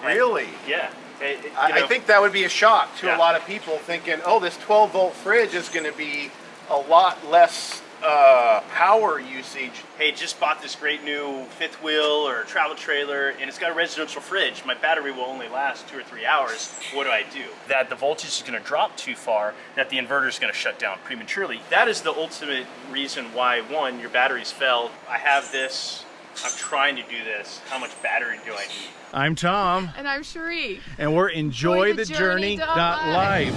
Really? Yeah. I think that would be a shock to Yeah. a lot of people, thinking, oh, this 12-volt fridge is going to be a lot less power usage. Hey, just bought this great new fifth wheel or travel trailer, and it's got a residential fridge. My battery will only last 2 or 3 hours. What do I do? That the voltage is going to drop too far, that the inverter is going to shut down prematurely. That is the ultimate reason why, one, your batteries failed. I have this. I'm trying to do this. How much battery do I need? I'm Tom. And I'm Cherie. And we're EnjoyTheJourney.Life.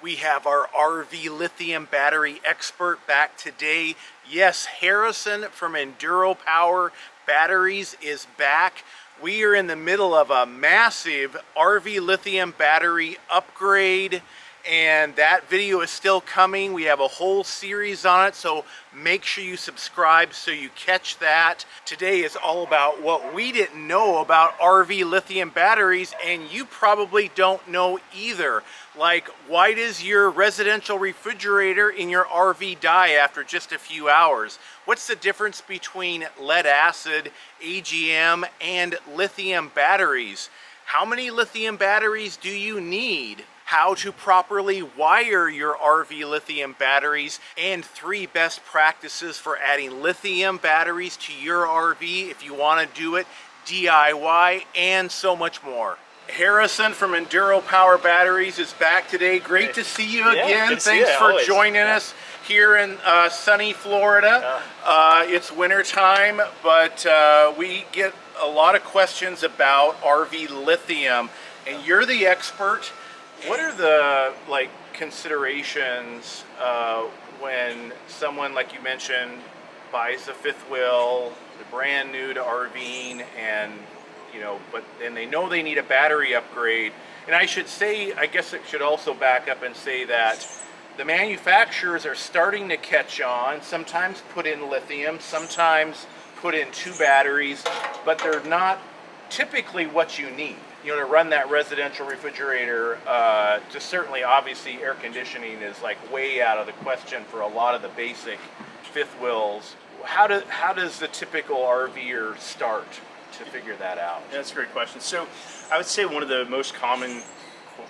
We have our RV Lithium battery expert back today. Yes, Harrison from Enduro Power Batteries is back. We are in the middle of a massive RV Lithium battery upgrade, and that video is still coming. We have a whole series on it, so make sure you subscribe so you catch that. Today is all about what we didn't know about RV Lithium batteries, and you probably don't know either. Like, why does your residential refrigerator in your RV die after just a few hours? What's the difference between lead acid, AGM, and lithium batteries? How many lithium batteries do you need? How to properly wire your RV lithium batteries, and 3 best practices for adding lithium batteries to your RV if you want to do it DIY, and so much more. Harrison from Enduro Power Batteries is back today. Great to see you again. Thanks for joining us here in sunny Florida. It's winter time, but we get a lot of questions about RV lithium, and you're the expert. What are the considerations when someone, like you mentioned, buys a fifth wheel, they're brand new to RVing, and but then they know they need a battery upgrade? And I should say, I guess it should also back up and say that the manufacturers are starting to catch on. Sometimes put in lithium, sometimes put in 2 batteries, but they're not typically what you need. To run that residential refrigerator. Just certainly, obviously, air conditioning is way out of the question for a lot of the basic fifth wheels. How does the typical RVer start to figure that out? Yeah, that's a great question. So I would say one of the most common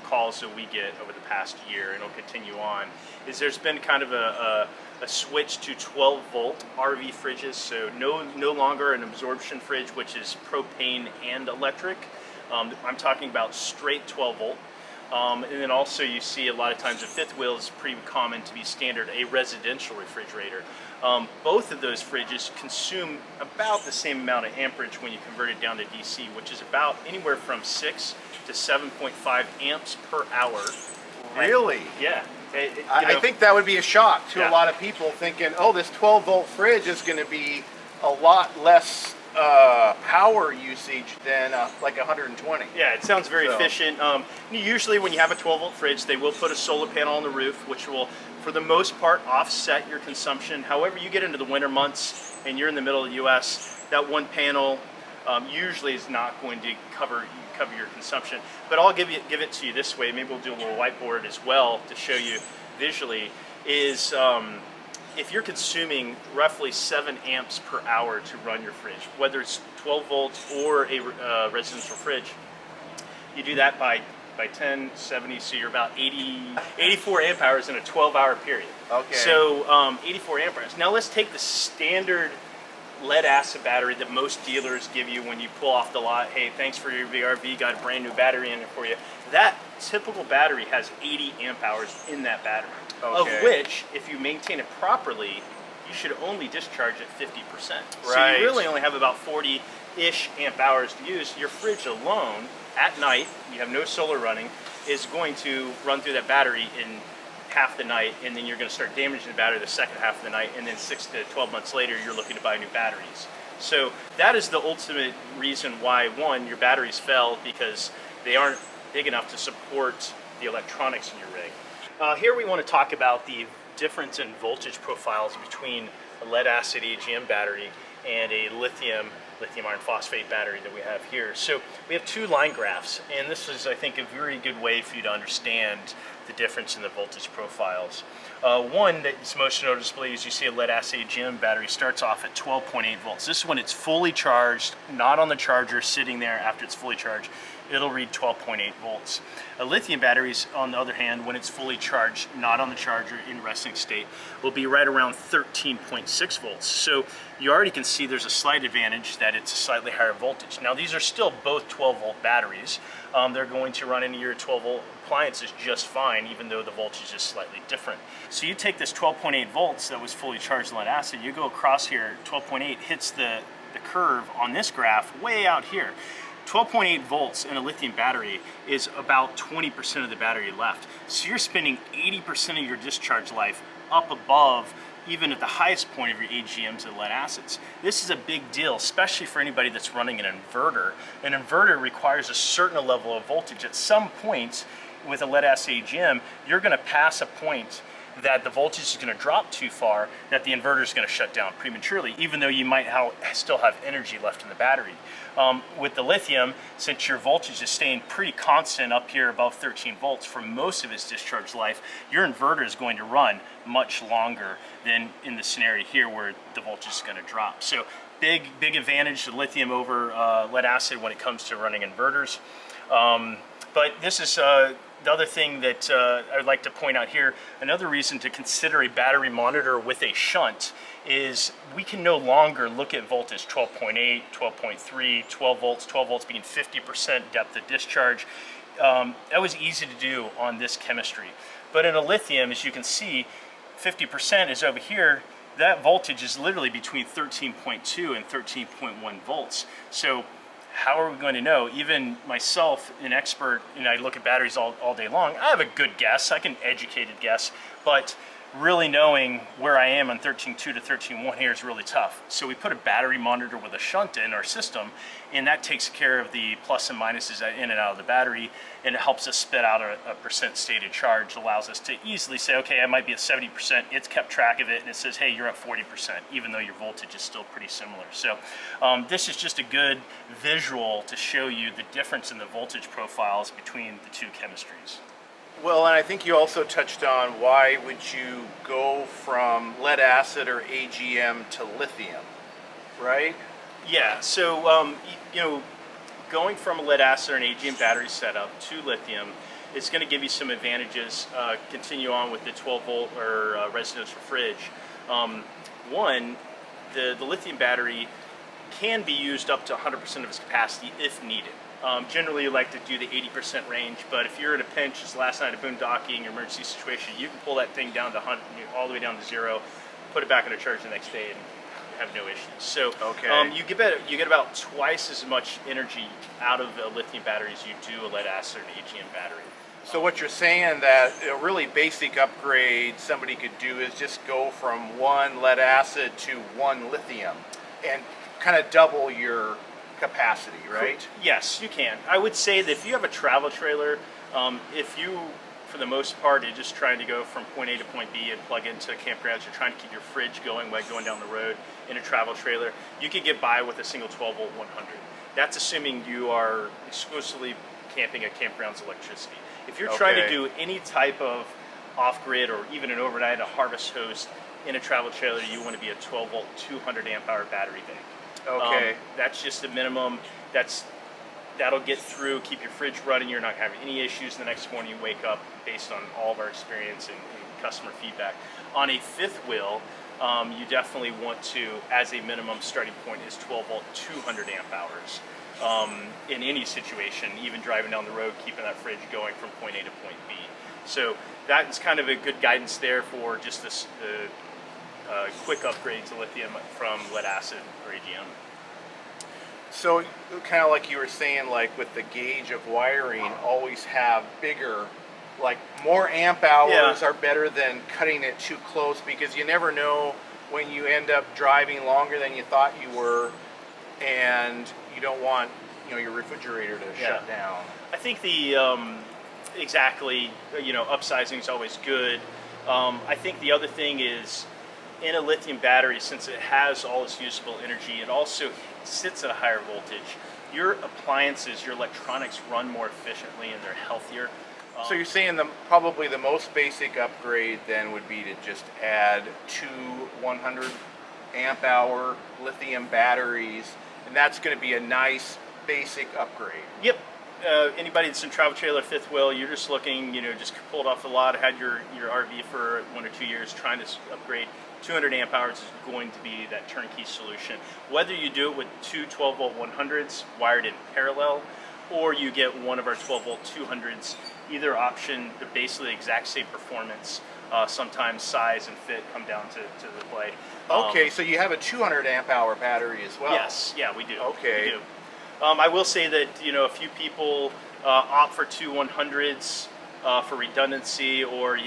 calls that we get over the past year, and it'll continue on, is there's been kind of a switch to 12-volt RV fridges. So no longer an absorption fridge, which is propane and electric. I'm talking about straight 12-volt. And then also you see a lot of times a fifth wheel is pretty common to be standard, a residential refrigerator. Both of those fridges consume about the same amount of amperage when you convert it down to DC, which is about anywhere from 6 to 7.5 amps per hour. Really? Yeah. I think that would be a shock to a lot of people, thinking, oh, this 12-volt fridge is going to be a lot less power usage than 120. Yeah, it sounds very efficient. Usually when you have a 12-volt fridge, they will put a solar panel on the roof, which will, for the most part, offset your consumption. However, you get into the winter months and you're in the middle of the U.S., that one panel usually is not going to cover your consumption. But I'll give it to you this way. Maybe we'll do a little whiteboard as well to show you visually. Is if you're consuming roughly 7 amps per hour to run your fridge, whether it's 12 volts or a residential fridge, you do that by 10, 70, so you're about 84 amp hours in a 12-hour period. Okay. So 84 amp hours. Now let's take the standard lead acid battery that most dealers give you when you pull off the lot. Hey, thanks for your VRV, got a brand new battery in it for you. That typical battery has 80 amp hours in that battery. Okay. Of which, if you maintain it properly, you should only discharge at 50%. Right. So you really only have about 40-ish amp hours to use. Your fridge alone, at night, you have no solar running, is going to run through that battery in half the night, and then you're going to start damaging the battery the second half of the night, and then 6 to 12 months later, you're looking to buy new batteries. So that is the ultimate reason why, one, your batteries fail, because they aren't big enough to support the electronics in your rig. Here we want to talk about the difference in voltage profiles between a lead acid AGM battery and a lithium lithium iron phosphate battery that we have here. So we have two line graphs, and this is, I think, a very good way for you to understand the difference in the voltage profiles. One that's most noticeably is you see a lead acid AGM battery starts off at 12.8 volts. This is when it's fully charged, not on the charger, sitting there after it's fully charged. It'll read 12.8 volts. A lithium batteries, on the other hand, when it's fully charged, not on the charger, in resting state, will be right around 13.6 volts. So you already can see there's a slight advantage that it's a slightly higher voltage. Now these are still both 12 volt batteries. They're going to run into your 12 volt appliances just fine, even though the voltage is slightly different. So you take this 12.8 volts that was fully charged lead acid, you go across here, 12.8 hits the curve on this graph way out here. 12.8 volts in a lithium battery is about 20% of the battery left. So you're spending 80% of your discharge life up above, even at the highest point of your AGMs and lead acids. This is a big deal, especially for anybody that's running an inverter. An inverter requires a certain level of voltage. At some point with a lead acid AGM, you're gonna pass a point that the voltage is going to drop too far, that the inverter is going to shut down prematurely, even though you might still have energy left in the battery. With the lithium, since your voltage is staying pretty constant up here above 13 volts for most of its discharge life, your inverter is going to run much longer than in the scenario here where the voltage is going to drop. So big advantage to lithium over lead acid when it comes to running inverters. But this is the other thing that I would like to point out here. Another reason to consider a battery monitor with a shunt is we can no longer look at voltage 12.8, 12.3, 12 volts being 50% depth of discharge. That was easy to do on this chemistry. But in a lithium, as you can see, 50% is over here. That voltage is literally between 13.2 and 13.1 volts. So how are we going to know? Even myself, an expert, and I look at batteries all day long, I have a good guess, I can educated guess, but really knowing where I am on 13.2 to 13.1 here is really tough. So we put a battery monitor with a shunt in our system, and that takes care of the plus and minuses in and out of the battery, and it helps us spit out a percent stated charge, allows us to easily say, okay, I might be at 70%, it's kept track of it, and it says, hey, you're at 40%, even though your voltage is still pretty similar. So this is just a good visual to show you the difference in the voltage profiles between the two chemistries. Well, and I think you also touched on why would you go from lead acid or AGM to lithium, right? Yeah, so you know, going from a lead acid or an AGM battery setup to lithium is going to give you some advantages. Continue on with the 12 volt or residential fridge. One, the lithium battery can be used up to 100% of its capacity if needed. Generally, you like to do the 80% range, but if you're in a pinch, as last night at Boondocking, your emergency situation, you can pull that thing down to 100, all the way down to 0, put it back in a charge the next day, and have no issues. So okay. You get about twice as much energy out of a lithium battery as you do a lead acid or an AGM battery. So what you're saying that a really basic upgrade somebody could do is just go from one lead acid to one lithium and kind of double your capacity, right? Yes, you can. I would say that if you have a travel trailer, if you, for the most part, are just trying to go from point A to point B and plug into campgrounds, you're trying to keep your fridge going while going down the road in a travel trailer, you could get by with a single 12 volt 100. That's assuming you are exclusively camping at campground's electricity. If you're trying to do any type of off-grid or even an overnight, a harvest host in a travel trailer, you want to be a 12 volt 200 amp hour battery bank. Okay. That's just the minimum. That'll get through, keep your fridge running, you're not having any issues. The next morning you wake up based on all of our experience and customer feedback. On a fifth wheel, you definitely want to, as a minimum starting point, is 12 volt 200 amp hours. In any situation, even driving down the road, keeping that fridge going from point A to point B. So that's kind of a good guidance there for just this quick upgrade to lithium from lead acid or AGM. So kind of like you were saying, like with the gauge of wiring, always have bigger, like more amp hours are better than cutting it too close, because you never know when you end up driving longer than you thought you were, and you don't want, you know, your refrigerator to shut down. I think the exactly, you know, upsizing is always good. I think the other thing is, in a lithium battery, since it has all this usable energy, it also sits at a higher voltage, your appliances, your electronics run more efficiently and they're healthier. So you're saying probably the most basic upgrade then would be to just add 2 100 amp hour lithium batteries, and that's going to be a nice basic upgrade. Yep. Anybody that's in travel trailer, fifth wheel, you're just looking, just pulled off the lot, had your RV for 1 or 2 years, trying to upgrade. 200 amp hours is going to be that turnkey solution. Whether you do it with two 12 volt 100s wired in parallel, or you get one of our 12 volt 200s, either option, they're basically the exact same performance. Sometimes size and fit come down to the play. Okay, so you have a 200 amp hour battery as well. Yes, yeah, we do. Okay. We do. I will say that a few people opt for two 100s for redundancy, or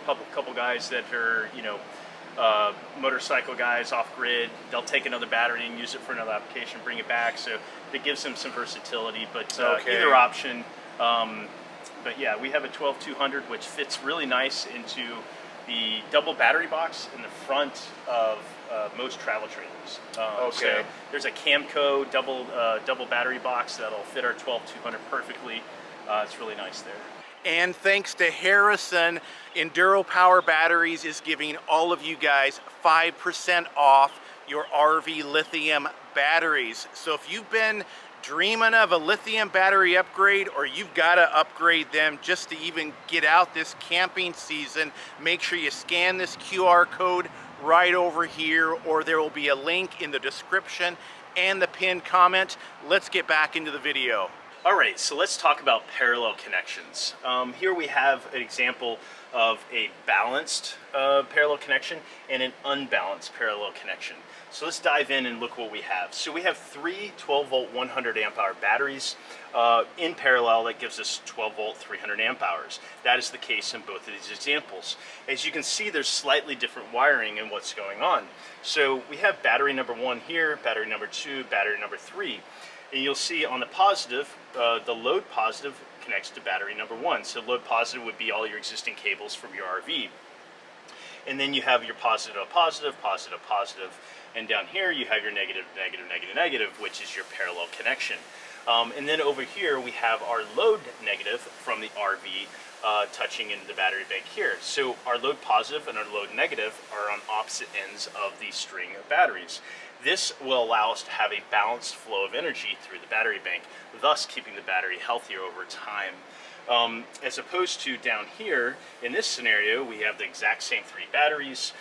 couple guys that are motorcycle guys off grid. They'll take another battery and use it for another application, bring it back. So it gives them some versatility. But either option. But yeah, we have a 12200 which fits really nice into the double battery box in the front of most travel trailers. So there's a Camco double battery box that'll fit our 12200 perfectly. It's really nice there. And thanks to Harrison, Enduro Power Batteries is giving all of you guys 5% off your RV Lithium batteries. So if you've been dreaming of a lithium battery upgrade, or you've got to upgrade them just to even get out this camping season, make sure you scan this QR code right over here, or there will be a link in the description and the pinned comment. Let's get back into the video. All right, so let's talk about parallel connections. Here we have an example of a balanced parallel connection and an unbalanced parallel connection. So let's dive in and look what we have. So we have three 12 volt 100 amp hour batteries in parallel. That gives us 12 volt 300 amp hours. That is the case in both of these examples. As you can see, there's slightly different wiring in what's going on. So we have battery number 1 here, battery number 2, battery number 3. And you'll see on the positive, the load positive connects to battery number 1. So load positive would be all your existing cables from your RV. And then you have your positive, positive, positive, positive. And down here you have your negative, negative, negative, negative, which is your parallel connection. And then over here we have our load negative from the RV touching into the battery bank here. So our load positive and our load negative are on opposite ends of the string of batteries. This will allow us to have a balanced flow of energy through the battery bank, thus keeping the battery healthier over time. As opposed to down here, in this scenario, we have the exact same 3 batteries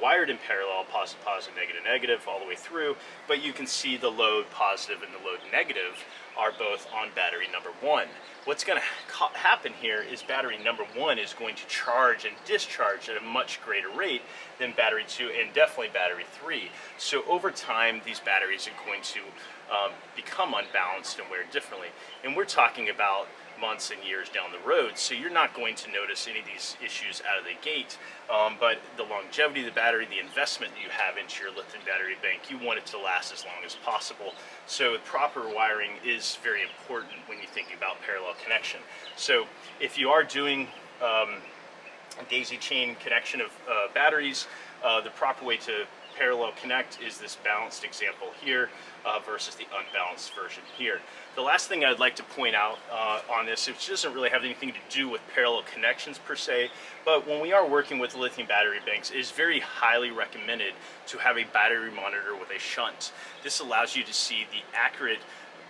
wired in parallel, positive, positive, negative, negative, all the way through, but you can see the load positive and the load negative are both on battery number 1. What's going to happen here is battery number 1 is going to charge and discharge at a much greater rate than battery 2 and definitely battery 3. So over time, these batteries are going to become unbalanced and wear differently. And we're talking about months and years down the road, so you're not going to notice any of these issues out of the gate, but the longevity of the battery, the investment that you have into your lithium battery bank, you want it to last as long as possible. So proper wiring is very important when you're thinking about parallel connection. So if you are doing a daisy chain connection of batteries, the proper way to parallel connect is this balanced example here versus the unbalanced version here. The last thing I'd like to point out on this, which doesn't really have anything to do with parallel connections per se, but when we are working with lithium battery banks, it is very highly recommended to have a battery monitor with a shunt. This allows you to see the accurate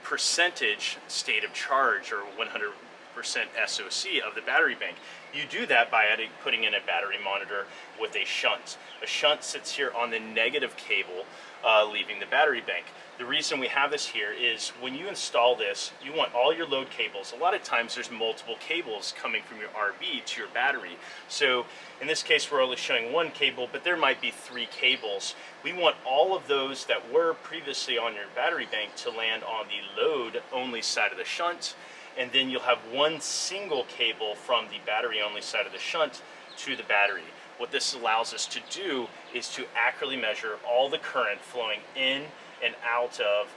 percentage state of charge, or 100% SOC of the battery bank. You do that by putting in a battery monitor with a shunt. A shunt sits here on the negative cable leaving the battery bank. The reason we have this here is when you install this, you want all your load cables. A lot of times there's multiple cables coming from your RV to your battery. So in this case, we're only showing 1 cable, but there might be 3 cables. We want all of those that were previously on your battery bank to land on the load only side of the shunt. And then you'll have 1 single cable from the battery only side of the shunt to the battery. What this allows us to do is to accurately measure all the current flowing in and out of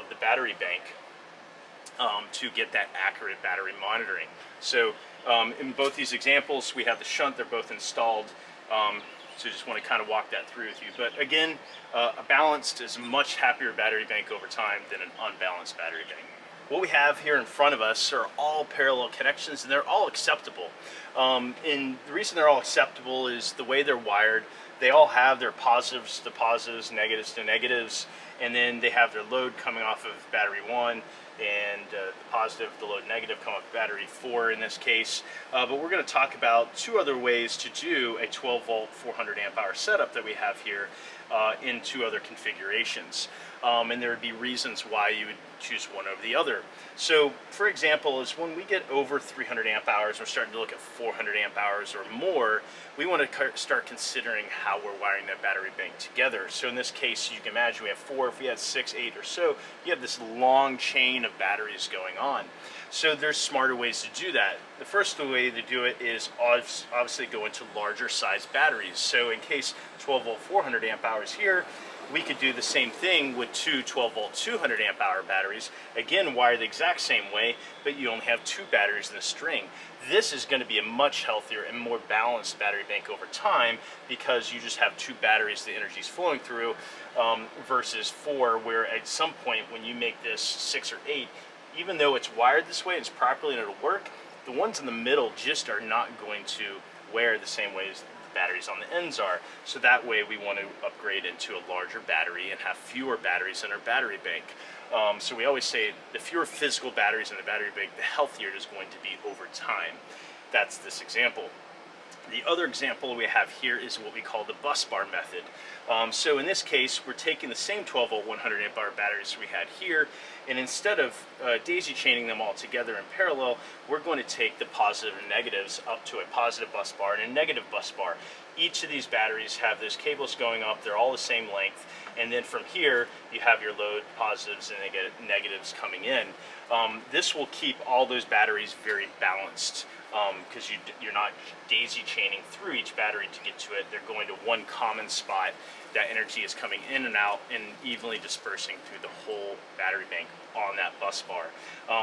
the battery bank to get that accurate battery monitoring. So in both these examples, we have the shunt. They're both installed So just want to kind of walk that through with you. But again, a balanced is a much happier battery bank over time than an unbalanced battery bank. What we have here in front of us are all parallel connections, and they're all acceptable. And the reason they're all acceptable is the way they're wired. They all have their positives to positives, negatives to negatives, and then they have their load coming off of battery 1, and the positive, the load negative come off battery 4 in this case. But we're going to talk about 2 other ways to do a 12 volt 400 amp hour setup that we have here in 2 other configurations. And there would be reasons why you would choose one over the other. So for example, is when we get over 300 amp hours, we're starting to look at 400 amp hours or more, we want to start considering how we're wiring that battery bank together. So in this case, you can imagine we have 4, if we had 6, 8 or so, you have this long chain of batteries going on. So there's smarter ways to do that. The first way to do it is obviously go into larger size batteries. So in case 12 volt 400 amp hours here, we could do the same thing with 2 12 volt 200 amp hour batteries. Again, wired the exact same way, but you only have 2 batteries in the string. This is going to be a much healthier and more balanced battery bank over time, because you just have 2 batteries the energy is flowing through, versus 4, where at some point when you make this 6 or 8, even though it's wired this way, it's properly and it'll work, the ones in the middle just are not going to wear the same way as the batteries on the ends are. So that way we want to upgrade into a larger battery and have fewer batteries in our battery bank. So we always say the fewer physical batteries in the battery bank, the healthier it is going to be over time. That's this example. The other example we have here is what we call the bus bar method. So in this case, we're taking the same 12 volt 100 amp hour batteries we had here, and instead of daisy chaining them all together in parallel, we're going to take the positive and negatives up to a positive bus bar and a negative bus bar. Each of these batteries have those cables going up, they're all the same length, and then from here you have your load positives and negatives coming in. This will keep all those batteries very balanced, because you're not daisy chaining through each battery to get to it. They're going to one common spot. That energy is coming in and out and evenly dispersing through the whole battery bank on that bus bar.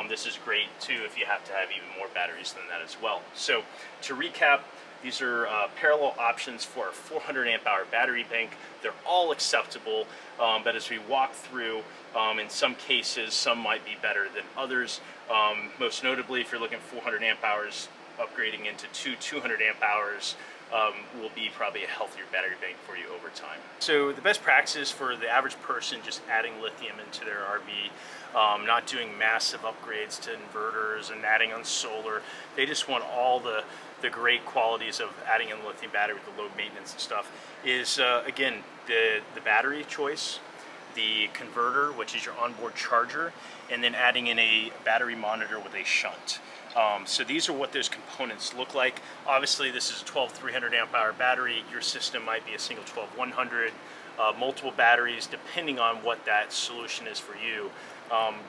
This is great too if you have to have even more batteries than that as well. So to recap, these are parallel options for a 400 amp hour battery bank. They're all acceptable, but as we walk through, in some cases, some might be better than others. Most notably, if you're looking at 400 amp hours, upgrading into 200 amp hours will be probably a healthier battery bank for you over time. So the best practices for the average person just adding lithium into their RV, not doing massive upgrades to inverters and adding on solar. They just want all the great qualities of adding in lithium battery with the low maintenance and stuff is, again, the battery choice, the converter, which is your onboard charger, and then adding in a battery monitor with a shunt. So these are what those components look like. Obviously this is a 12 300 amp hour battery. Your system might be a single 12 100, multiple batteries depending on what that solution is for you.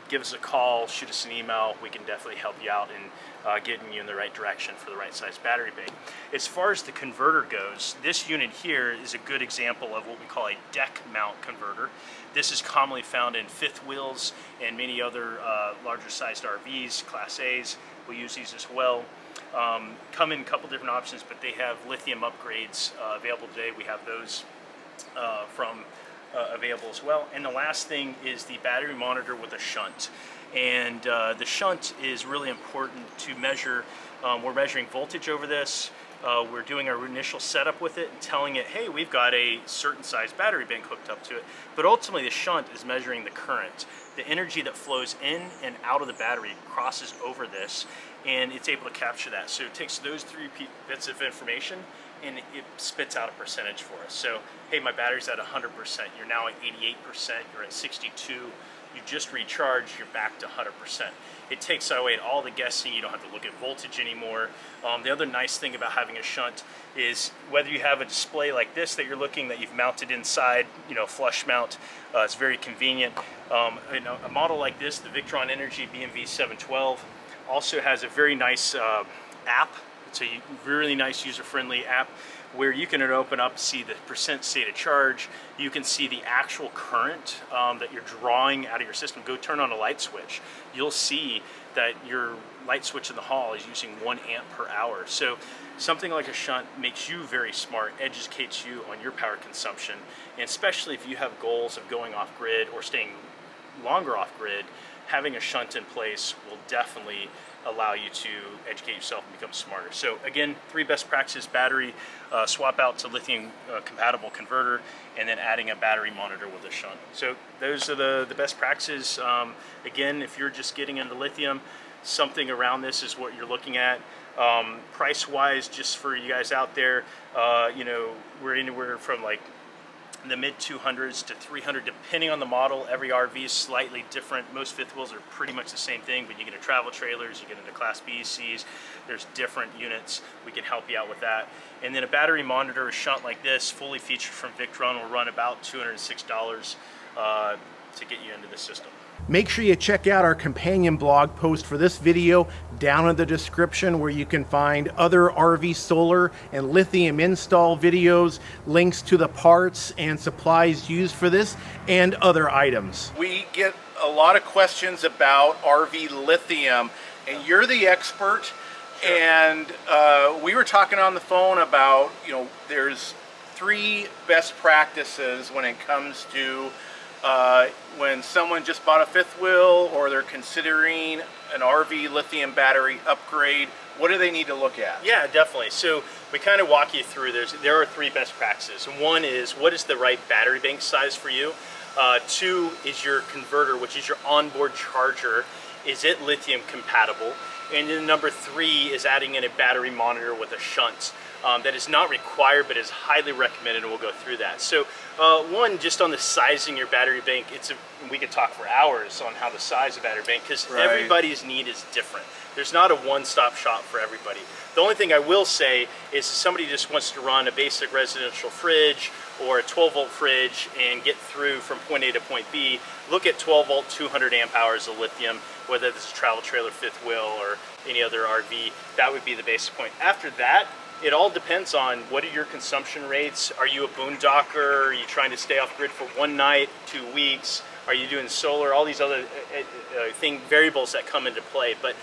Give us a call, shoot us an email. We can definitely help you out in getting you in the right direction for the right size battery bank. As far as the converter goes, this unit here is a good example of what we call a deck mount converter. This is commonly found in fifth wheels and many other larger sized RVs, Class A's. We use these as well. Come in a couple different options, but they have lithium upgrades available today. We have those available as well. And the last thing is the battery monitor with a shunt. And the shunt is really important to measure. We're measuring voltage over this. We're doing our initial setup with it and telling it, hey, we've got a certain size battery bank hooked up to it. But ultimately the shunt is measuring the current. The energy that flows in and out of the battery crosses over this, and it's able to capture that. So it takes those 3 bits of information and it spits out a percentage for us. So, hey, my battery's at 100%, you're now at 88%, you're at 62, you just recharged, you're back to 100%. It takes away all the guessing, you don't have to look at voltage anymore. The other nice thing about having a shunt is whether you have a display like this that you're looking that you've mounted inside, flush mount, it's very convenient. A model like this, the Victron Energy BMV 712, also has a very nice app. It's a really nice user-friendly app where you can open up, see the percent state of charge. You can see the actual current that you're drawing out of your system. Go turn on a light switch. You'll see that your light switch in the hall is using 1 amp per hour. So something like a shunt makes you very smart, educates you on your power consumption, and especially if you have goals of going off grid or staying longer off grid, having a shunt in place will definitely allow you to educate yourself and become smarter. So again, 3 best practices: battery swap out to lithium compatible converter, and then adding a battery monitor with a shunt. So those are the best practices. Again, if you're just getting into lithium, something around this is what you're looking at. Price wise, just for you guys out there, you know, we're anywhere from like the mid 200s to 300 depending on the model. Every RV is slightly different. Most fifth wheels are pretty much the same thing, but you get into travel trailers, you get into class B, C's, there's different units. We can help you out with that. And then a battery monitor, a shunt like this, fully featured from Victron, will run about $206 to get you into the system. Make sure you check out our companion blog post for this video down in the description, where you can find other RV solar and lithium install videos, links to the parts and supplies used for this, and other items. We get a lot of questions about RV lithium, and you're the expert. Sure. And we were talking on the phone about, you know, there's 3 best practices when it comes to when someone just bought a fifth wheel or they're considering an RV lithium battery upgrade. What do they need to look at? Yeah, definitely. So we kind of walk you through. There are 3 best practices. One is, what is the right battery bank size for you? 2 is your converter, which is your onboard charger. Is it lithium compatible? And then number 3 is adding in a battery monitor with a shunt. That is not required, but is highly recommended, and we'll go through that. So one, just on the sizing your battery bank, we could talk for hours on how to size a battery bank, because everybody's need is different. There's not a one-stop shop for everybody. The only thing I will say is, if somebody just wants to run a basic residential fridge or a 12-volt fridge and get through from point A to point B, look at 12-volt 200 amp hours of lithium, whether this is a travel trailer, fifth wheel, or any other RV. That would be the basic point. After that, it all depends on what are your consumption rates. Are you a boondocker? Are you trying to stay off grid for 1 night, 2 weeks? Are you doing solar? All these other variables that come into play. But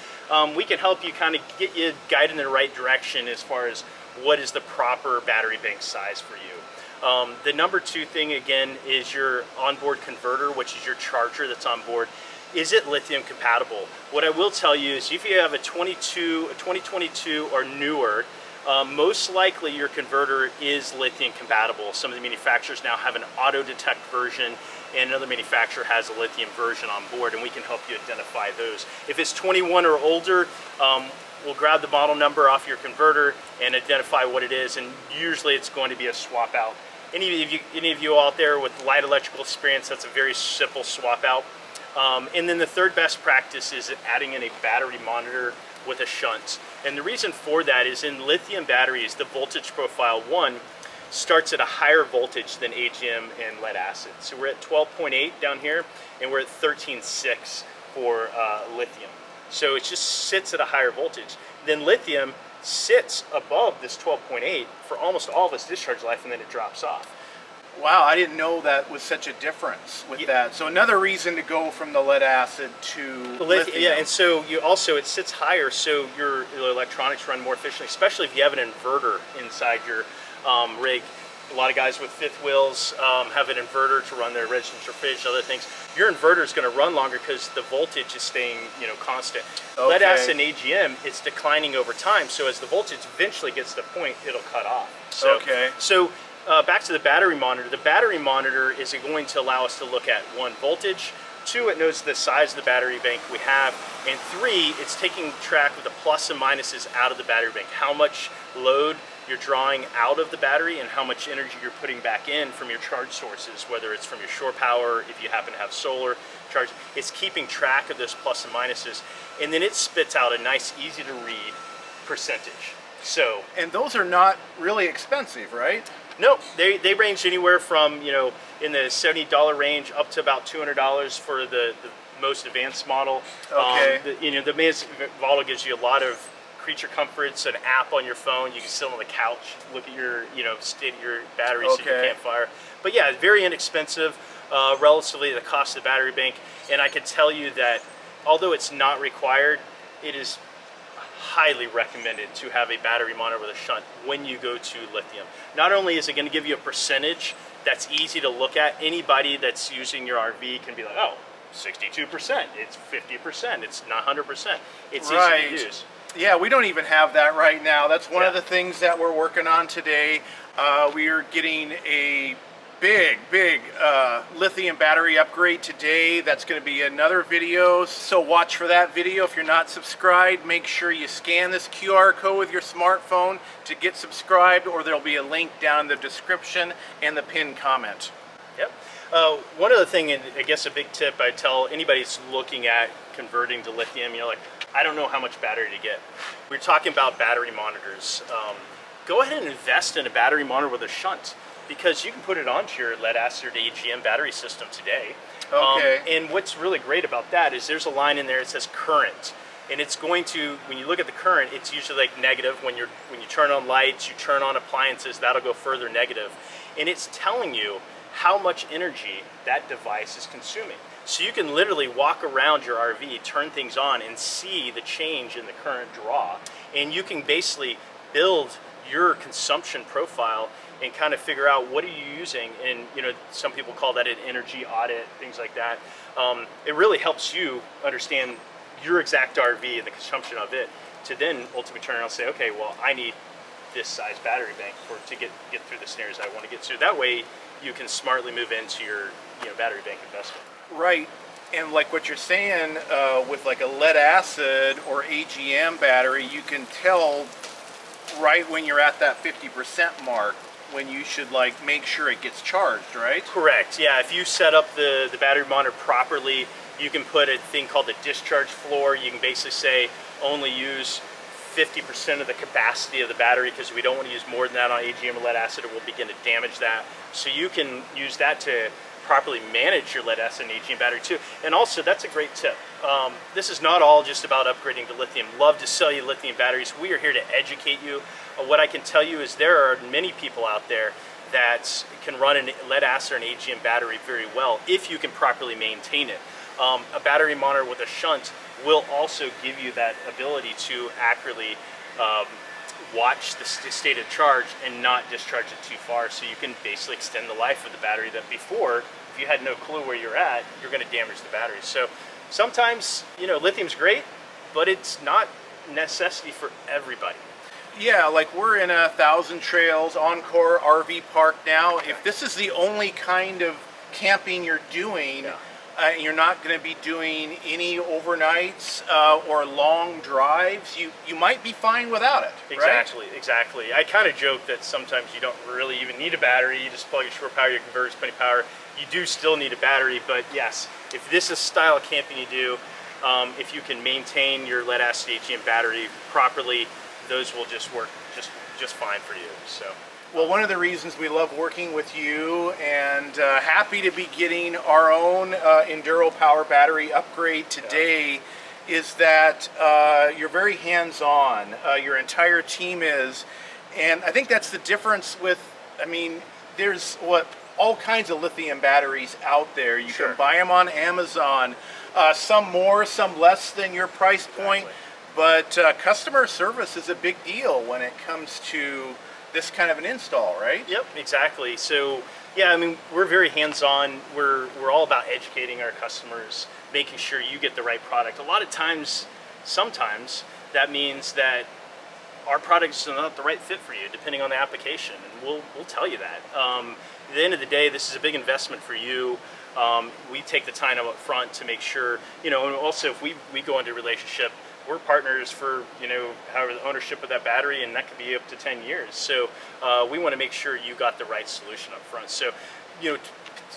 we can help you kind of get you guided in the right direction as far as what is the proper battery bank size for you. The number 2 thing, again, is your onboard converter, which is your charger that's on board. Is it lithium compatible? What I will tell you is, if you have a 2022 or newer, most likely your converter is lithium compatible. Some of the manufacturers now have an auto detect version, and another manufacturer has a lithium version on board, and we can help you identify those. If it's 21 or older, we'll grab the model number off your converter and identify what it is, and usually it's going to be a swap out. Any of you out there with light electrical experience, that's a very simple swap out. And then the 3rd best practice is adding in a battery monitor with a shunt. And the reason for that is, in lithium batteries, the voltage profile, 1, starts at a higher voltage than AGM and lead acid. So we're at 12.8 down here, and we're at 13.6 for lithium. So it just sits at a higher voltage. Then lithium sits above this 12.8 for almost all of its discharge life, and then it drops off. Wow, I didn't know that was such a difference with that. So another reason to go from the lead acid to lithium. Yeah, and so you also, it sits higher, so your electronics run more efficiently, especially if you have an inverter inside your rig. A lot of guys with fifth wheels have an inverter to run their residential fridge and other things. Your inverter is going to run longer because the voltage is staying, constant. Okay. Lead acid and AGM, it's declining over time, so as the voltage eventually gets to a point, it'll cut off. So, back to the battery monitor. The battery monitor is going to allow us to look at 1, voltage, 2, it knows the size of the battery bank we have, and 3, it's taking track of the plus and minuses out of the battery bank, how much load you're drawing out of the battery and how much energy you're putting back in from your charge sources, whether it's from your shore power, if you happen to have solar charge. It's keeping track of those plus and minuses, and then it spits out a nice, easy to read percentage. So, and those are not really expensive, right? No, they range anywhere from, in the $70 range up to about $200 for the most advanced model. Okay. The advanced model gives you a lot of creature comforts, an app on your phone. You can sit on the couch, look at your, state of your battery, sit your campfire. But yeah, very inexpensive, relatively the cost of the battery bank. And I can tell you that although it's not required, it is highly recommended to have a battery monitor with a shunt when you go to lithium. Not only is it going to give you a percentage that's easy to look at, anybody that's using your RV can be like, oh, 62%, it's 50%, it's not 100%. It's easy to use. Yeah, we don't even have that right now. That's one of the things that we're working on today. We are getting a big lithium battery upgrade today. That's going to be another video, so watch for that video. If you're not subscribed, make sure you scan this QR code with your smartphone to get subscribed, or there'll be a link down in the description and the pinned comment. Yep. One other thing, and I guess a big tip I tell anybody that's looking at converting to lithium, you're like, I don't know how much battery to get. We're talking about battery monitors. Go ahead and invest in a battery monitor with a shunt, because you can put it onto your lead acid AGM battery system today. Okay. And what's really great about that is there's a line in there that says current, and it's going to, when you look at the current, it's usually like negative. When you turn on lights, you turn on appliances, that'll go further negative, and it's telling you how much energy that device is consuming. So you can literally walk around your RV, turn things on, and see the change in the current draw, and you can basically build your consumption profile and kind of figure out what are you using. And some people call that an energy audit, things like that. It really helps you understand your exact RV and the consumption of it, to then ultimately turn around and say, okay, well, I need this size battery bank to get through the scenarios I want to get through. That way you can smartly move into your battery bank investment. Right. And like what you're saying, with like a lead acid or AGM battery, you can tell right when you're at that 50% mark when you should like make sure it gets charged, right? Correct. Yeah, if you set up the battery monitor properly, you can put a thing called the discharge floor. You can basically say only use 50% of the capacity of the battery, because we don't want to use more than that on AGM or lead acid. It will begin to damage that. So you can use that to properly manage your lead acid and AGM battery too. And also, that's a great tip. This is not all just about upgrading to lithium. Love to sell you lithium batteries. We are here to educate you. What I can tell you is there are many people out there that can run a lead acid and AGM battery very well if you can properly maintain it. A battery monitor with a shunt will also give you that ability to accurately watch the state of charge and not discharge it too far, so you can basically extend the life of the battery that before, if you had no clue where you're at, you're going to damage the battery. So sometimes, lithium's great, but it's not necessity for everybody. Yeah, like we're in 1,000 Trails Encore RV Park now. If this is the only kind of camping you're doing, you're not going to be doing any overnights or long drives, you might be fine without it. Exactly, right? Exactly. I kind of joke that sometimes you don't really even need a battery. You just plug your shore power, your converters, plenty of power. You do still need a battery, but yes, if this is style of camping you do, if you can maintain your lead acid AGM battery properly, those will just work just fine for you. So. Well, one of the reasons we love working with you, and happy to be getting our own Enduro power battery upgrade today, is that you're very hands-on. Your entire team is, and I think that's the difference with, there's all kinds of lithium batteries out there. You can buy them on Amazon, some more, some less than your price point, but customer service is a big deal when it comes to this kind of an install, right? Yep, exactly. So yeah, we're very hands-on. We're all about educating our customers, making sure you get the right product. A lot of times, sometimes that means that our products are not the right fit for you, depending on the application, and we'll tell you that. At the end of the day, this is a big investment for you. We take the time up front to make sure, and also if we go into a relationship, we're partners for, however the ownership of that battery, and that could be up to 10 years. So we want to make sure you got the right solution up front. So,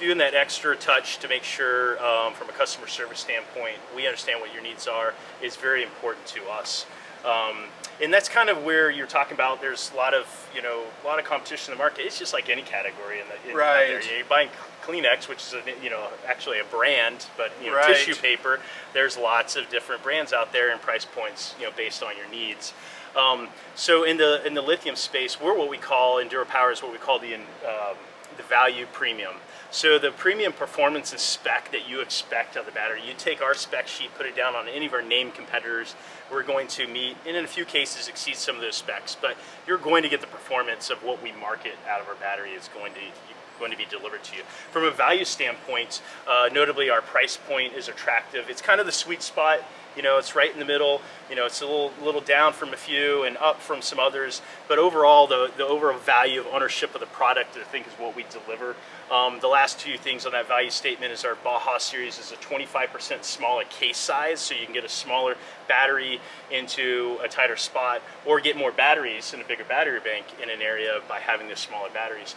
doing that extra touch to make sure from a customer service standpoint, we understand what your needs are is very important to us. And that's kind of where you're talking about. There's a lot of competition in the market. It's just like any category in right. there. You're buying Kleenex, which is actually a brand, but right. tissue paper. There's lots of different brands out there and price points, based on your needs. So in the lithium space, we're what we call Enduro Power is what we call the value premium. So the premium performance and spec that you expect of the battery, you take our spec sheet, put it down on any of our named competitors, we're going to meet, and in a few cases exceed some of those specs, but you're going to get the performance of what we market out of our battery is going to be delivered to you. From a value standpoint, notably our price point is attractive. It's kind of the sweet spot. You know, it's right in the middle. You know, it's a little down from a few and up from some others. But overall, the overall value of ownership of the product, I think, is what we deliver. The last two things on that value statement is our Baja series is a 25% smaller case size, so you can get a smaller battery into a tighter spot, or get more batteries in a bigger battery bank in an area by having the smaller batteries.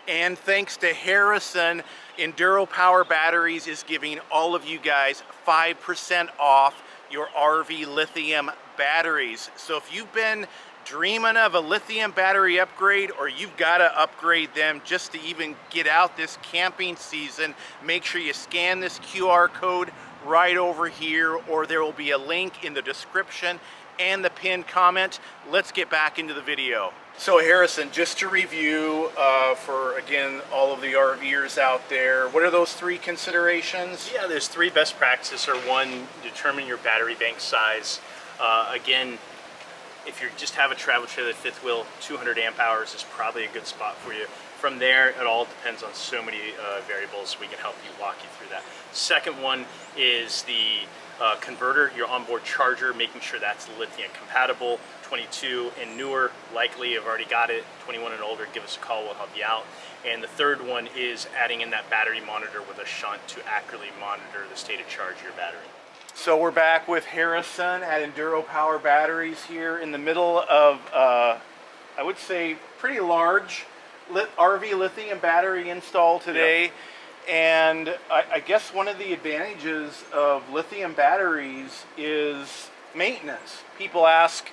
And thanks to Harrison, Enduro Power Batteries is giving all of you guys 5% off your RV Lithium batteries. So if you've been dreaming of a lithium battery upgrade, or you've got to upgrade them just to even get out this camping season, make sure you scan this QR code right over here, or there will be a link in the description and the pinned comment. Let's get back into the video. So Harrison, just to review for, again, all of the RVers out there, what are those three considerations? Yeah, there's three best practices. One, determine your battery bank size. Again, if you just have a travel trailer fifth wheel, 200 amp hours is probably a good spot for you. From there, it all depends on so many variables. We can help you, walk you through that. Second one is the converter, your onboard charger, making sure that's lithium compatible. 22 and newer, likely have already got it. 21 and older, give us a call, we'll help you out. And the third one is adding in that battery monitor with a shunt to accurately monitor the state of charge of your battery. So we're back with Harrison at Enduro Power Batteries here in the middle of, I would say, pretty large RV lithium battery install today. Yep. And I guess one of the advantages of lithium batteries is maintenance. People ask,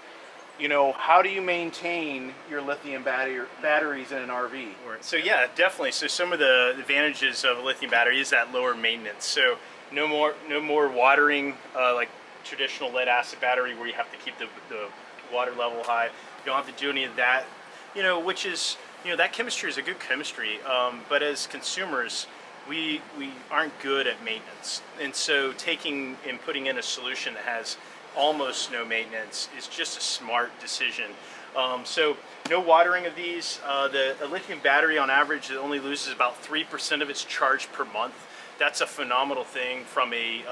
you know, how do you maintain your lithium batteries in an RV? So yeah, definitely. So some of the advantages of a lithium battery is that lower maintenance. So no more watering like traditional lead acid battery where you have to keep the water level high. You don't have to do any of that, you know, which is, you know, that chemistry is a good chemistry. But as consumers, we aren't good at maintenance. And so taking and putting in a solution that has almost no maintenance is just a smart decision. So no watering of these. A lithium battery on average only loses about 3% of its charge per month. That's a phenomenal thing from a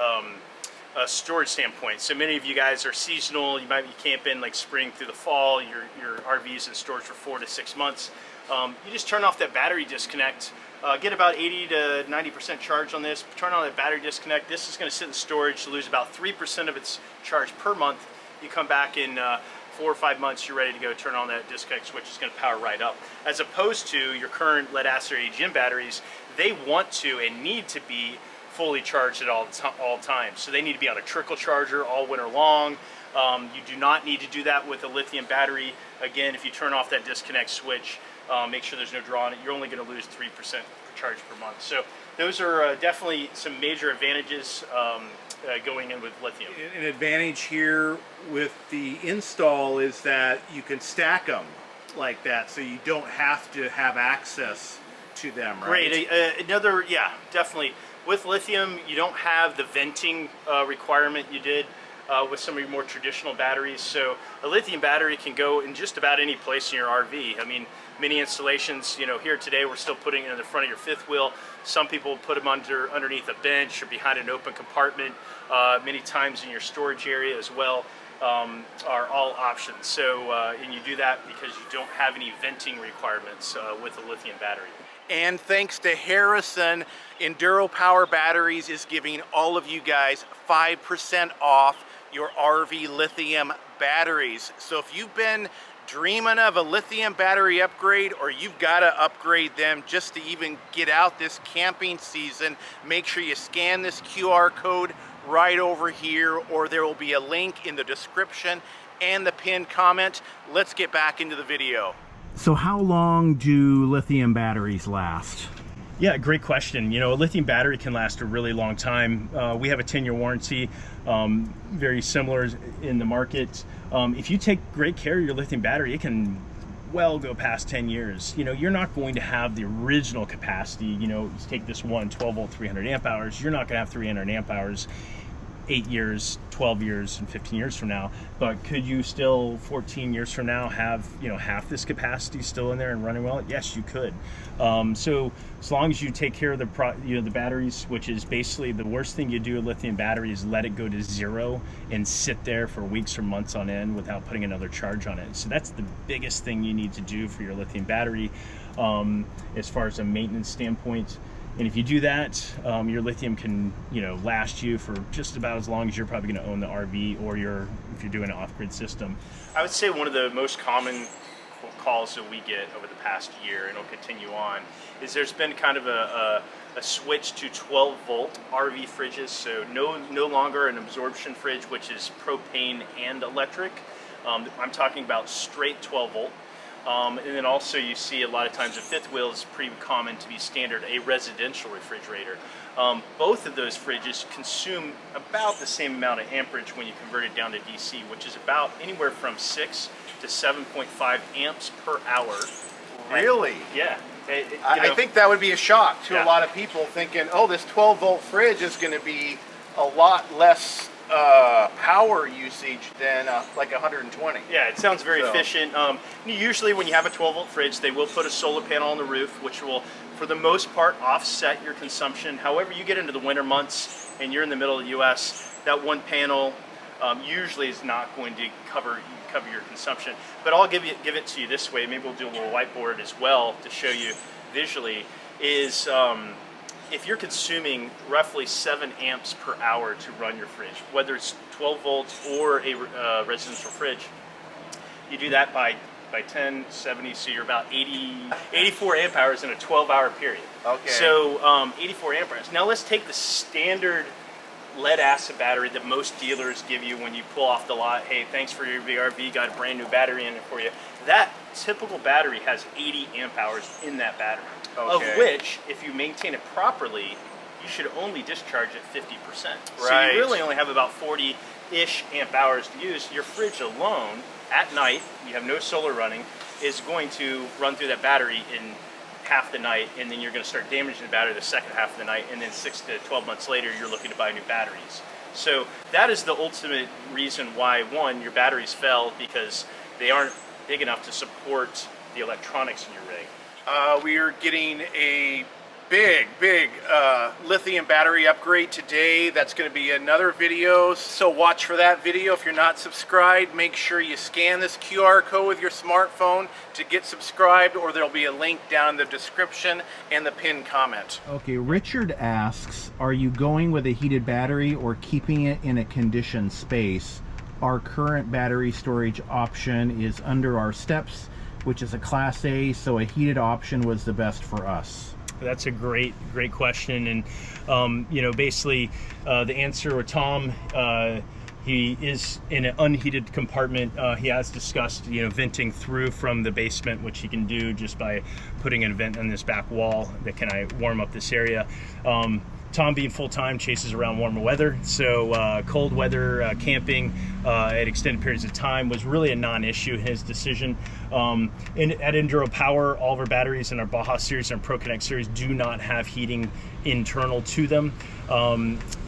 storage standpoint. So many of you guys are seasonal. You might be camping like spring through the fall. Your RV's in storage for 4 to 6 months. You just turn off that battery disconnect. Get about 80 to 90% charge on this. Turn on that battery disconnect. This is going to sit in storage to lose about 3% of its charge per month. You come back in 4 or 5 months, you're ready to go. Turn on that disconnect switch. It's going to power right up. As opposed to your current lead acid or AGM batteries, they want to and need to be fully charged at all times. So they need to be on a trickle charger all winter long. You do not need to do that with a lithium battery. Again, if you turn off that disconnect switch, make sure there's no draw on it, you're only going to lose 3% charge per month. So those are definitely some major advantages going in with lithium. An advantage here with the install is that you can stack them like that, so you don't have to have access to them, right? Great. Another, yeah, definitely. With lithium, you don't have the venting requirement you did with some of your more traditional batteries. So a lithium battery can go in just about any place in your RV. I mean, many installations, you know, here today we're still putting it in the front of your fifth wheel. Some people put them underneath a bench or behind an open compartment. Many times in your storage area as well are all options. So, and you do that because you don't have any venting requirements with a lithium battery. And thanks to Harrison, Enduro Power Batteries is giving all of you guys 5% off your RV lithium batteries. So if you've been dreaming of a lithium battery upgrade, or you've got to upgrade them just to even get out this camping season, make sure you scan this QR code right over here, or there will be a link in the description and the pinned comment. Let's get back into the video. So how long do lithium batteries last? Yeah, great question. You know, a lithium battery can last a really long time. We have a 10-year warranty, very similar in the market. If you take great care of your lithium battery, it can well go past 10 years, you're not going to have the original capacity. You take this one 12 volt 300 amp hours, you're not going to have 300 amp hours 8 years, 12 years, and 15 years from now. But could you still 14 years from now have half this capacity still in there and running well? Yes, you could. So as long as you take care of the batteries, which is basically the worst thing you do with lithium battery is let it go to zero and sit there for weeks or months on end without putting another charge on it. So that's the biggest thing you need to do for your lithium battery as far as a maintenance standpoint. And if you do that, your lithium can, last you for just about as long as you're probably going to own the RV, or if you're doing an off-grid system. I would say one of the most common calls that we get over the past year, and it'll continue on, is there's been kind of a switch to 12 volt RV fridges. So no longer an absorption fridge, which is propane and electric. I'm talking about straight 12 volt. And then also you see a lot of times a fifth wheel is pretty common to be standard, a residential refrigerator. Both of those fridges consume about the same amount of amperage when you convert it down to DC, which is about anywhere from 6 to 7.5 amps per hour. Really? Yeah. I think that would be a shock to a lot of people, thinking, oh, this 12 volt fridge is going to be a lot less power usage than like 120. Yeah, it sounds very efficient. Usually when you have a 12 volt fridge, they will put a solar panel on the roof, which will, for the most part, offset your consumption. However, you get into the winter months and you're in the middle of the US, that one panel usually is not going to cover your consumption. But I'll give it to you this way. Maybe we'll do a little whiteboard as well to show you visually, is if you're consuming roughly 7 amps per hour to run your fridge, whether it's 12 volts or a residential fridge, you do that by 10, 70, so you're about 84 amp hours in a 12-hour period. Okay. So 84 amp hours. Now let's take the standard lead acid battery that most dealers give you when you pull off the lot. Hey, thanks for your VRV, got a brand new battery in it for you. That typical battery has 80 amp hours in that battery. Okay. Of which, if you maintain it properly, you should only discharge at 50%. Right. So you really only have about 40-ish amp hours to use. Your fridge alone, at night, you have no solar running, is going to run through that battery in half the night, and then you're going to start damaging the battery the second half of the night, and then 6 to 12 months later, you're looking to buy new batteries. So that is the ultimate reason why, one, your batteries fail, because they aren't big enough to support the electronics in your rig. We are getting a big lithium battery upgrade today. That's going to be another video, so watch for that video. If you're not subscribed, make sure you scan this QR code with your smartphone to get subscribed, or there'll be a link down in the description and the pinned comment. Okay, Richard asks, are you going with a heated battery or keeping it in a conditioned space? Our current battery storage option is under our steps, which is a Class A, so a heated option was the best for us. That's a great question, and basically the answer with Tom, he is in an unheated compartment. He has discussed venting through from the basement, which he can do just by putting a vent on this back wall that can warm up this area. Tom, being full-time, chases around warmer weather, so cold weather camping at extended periods of time was really a non-issue in his decision. At Enduro Power, all of our batteries in our Baja series and Pro Connect series do not have heating internal to them.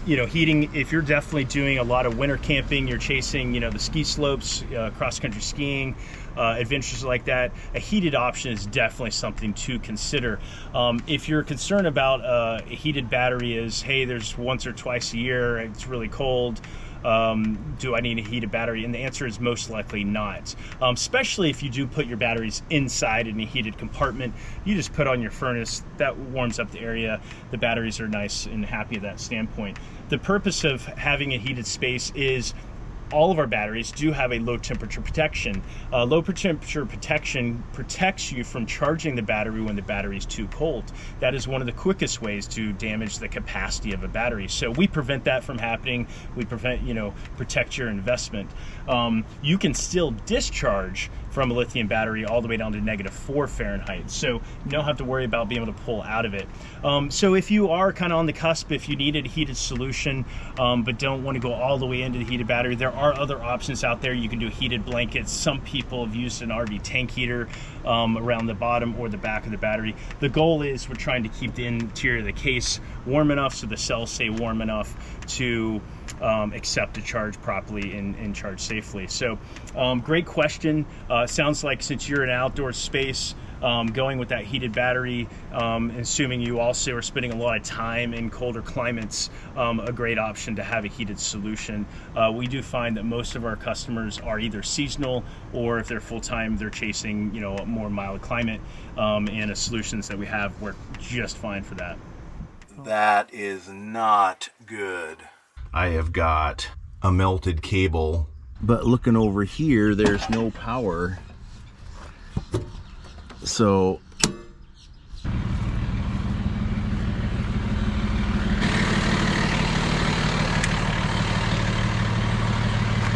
Heating, if you're definitely doing a lot of winter camping, you're chasing the ski slopes, cross-country skiing, adventures like that, a heated option is definitely something to consider. If you're concerned about a heated battery is, hey, there's once or twice a year, it's really cold, do I need a heated battery? And the answer is most likely not. Especially if you do put your batteries inside in a heated compartment, you just put on your furnace, that warms up the area, the batteries are nice and happy at that standpoint. The purpose of having a heated space is all of our batteries do have a low temperature protection. Low temperature protection protects you from charging the battery when the battery is too cold. That is one of the quickest ways to damage the capacity of a battery. So we prevent that from happening. We protect your investment. You can still discharge from a lithium battery all the way down to -4 Fahrenheit. So you don't have to worry about being able to pull out of it. So if you are kind of on the cusp, if you need a heated solution, but don't want to go all the way into the heated battery, there are other options out there. You can do heated blankets. Some people have used an RV tank heater around the bottom or the back of the battery. The goal is we're trying to keep the interior of the case warm enough so the cells stay warm enough to accept a charge properly and charge safely. So great question. Sounds like since you're in an outdoor space, going with that heated battery, assuming you also are spending a lot of time in colder climates, a great option to have a heated solution. We do find that most of our customers are either seasonal, or if they're full-time, they're chasing, a more mild climate, and the solutions that we have work just fine for that. That is not good. I have got a melted cable, but looking over here, there's no power. So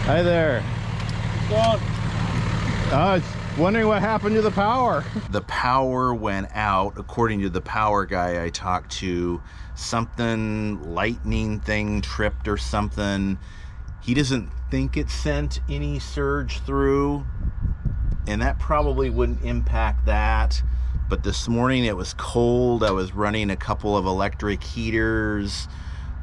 Hi there. I was wondering what happened to the power. the power went out, according to the power guy I talked to. Something lightning thing tripped or something. He doesn't think it sent any surge through, and that probably wouldn't impact that. But this morning it was cold. I was running a couple of electric heaters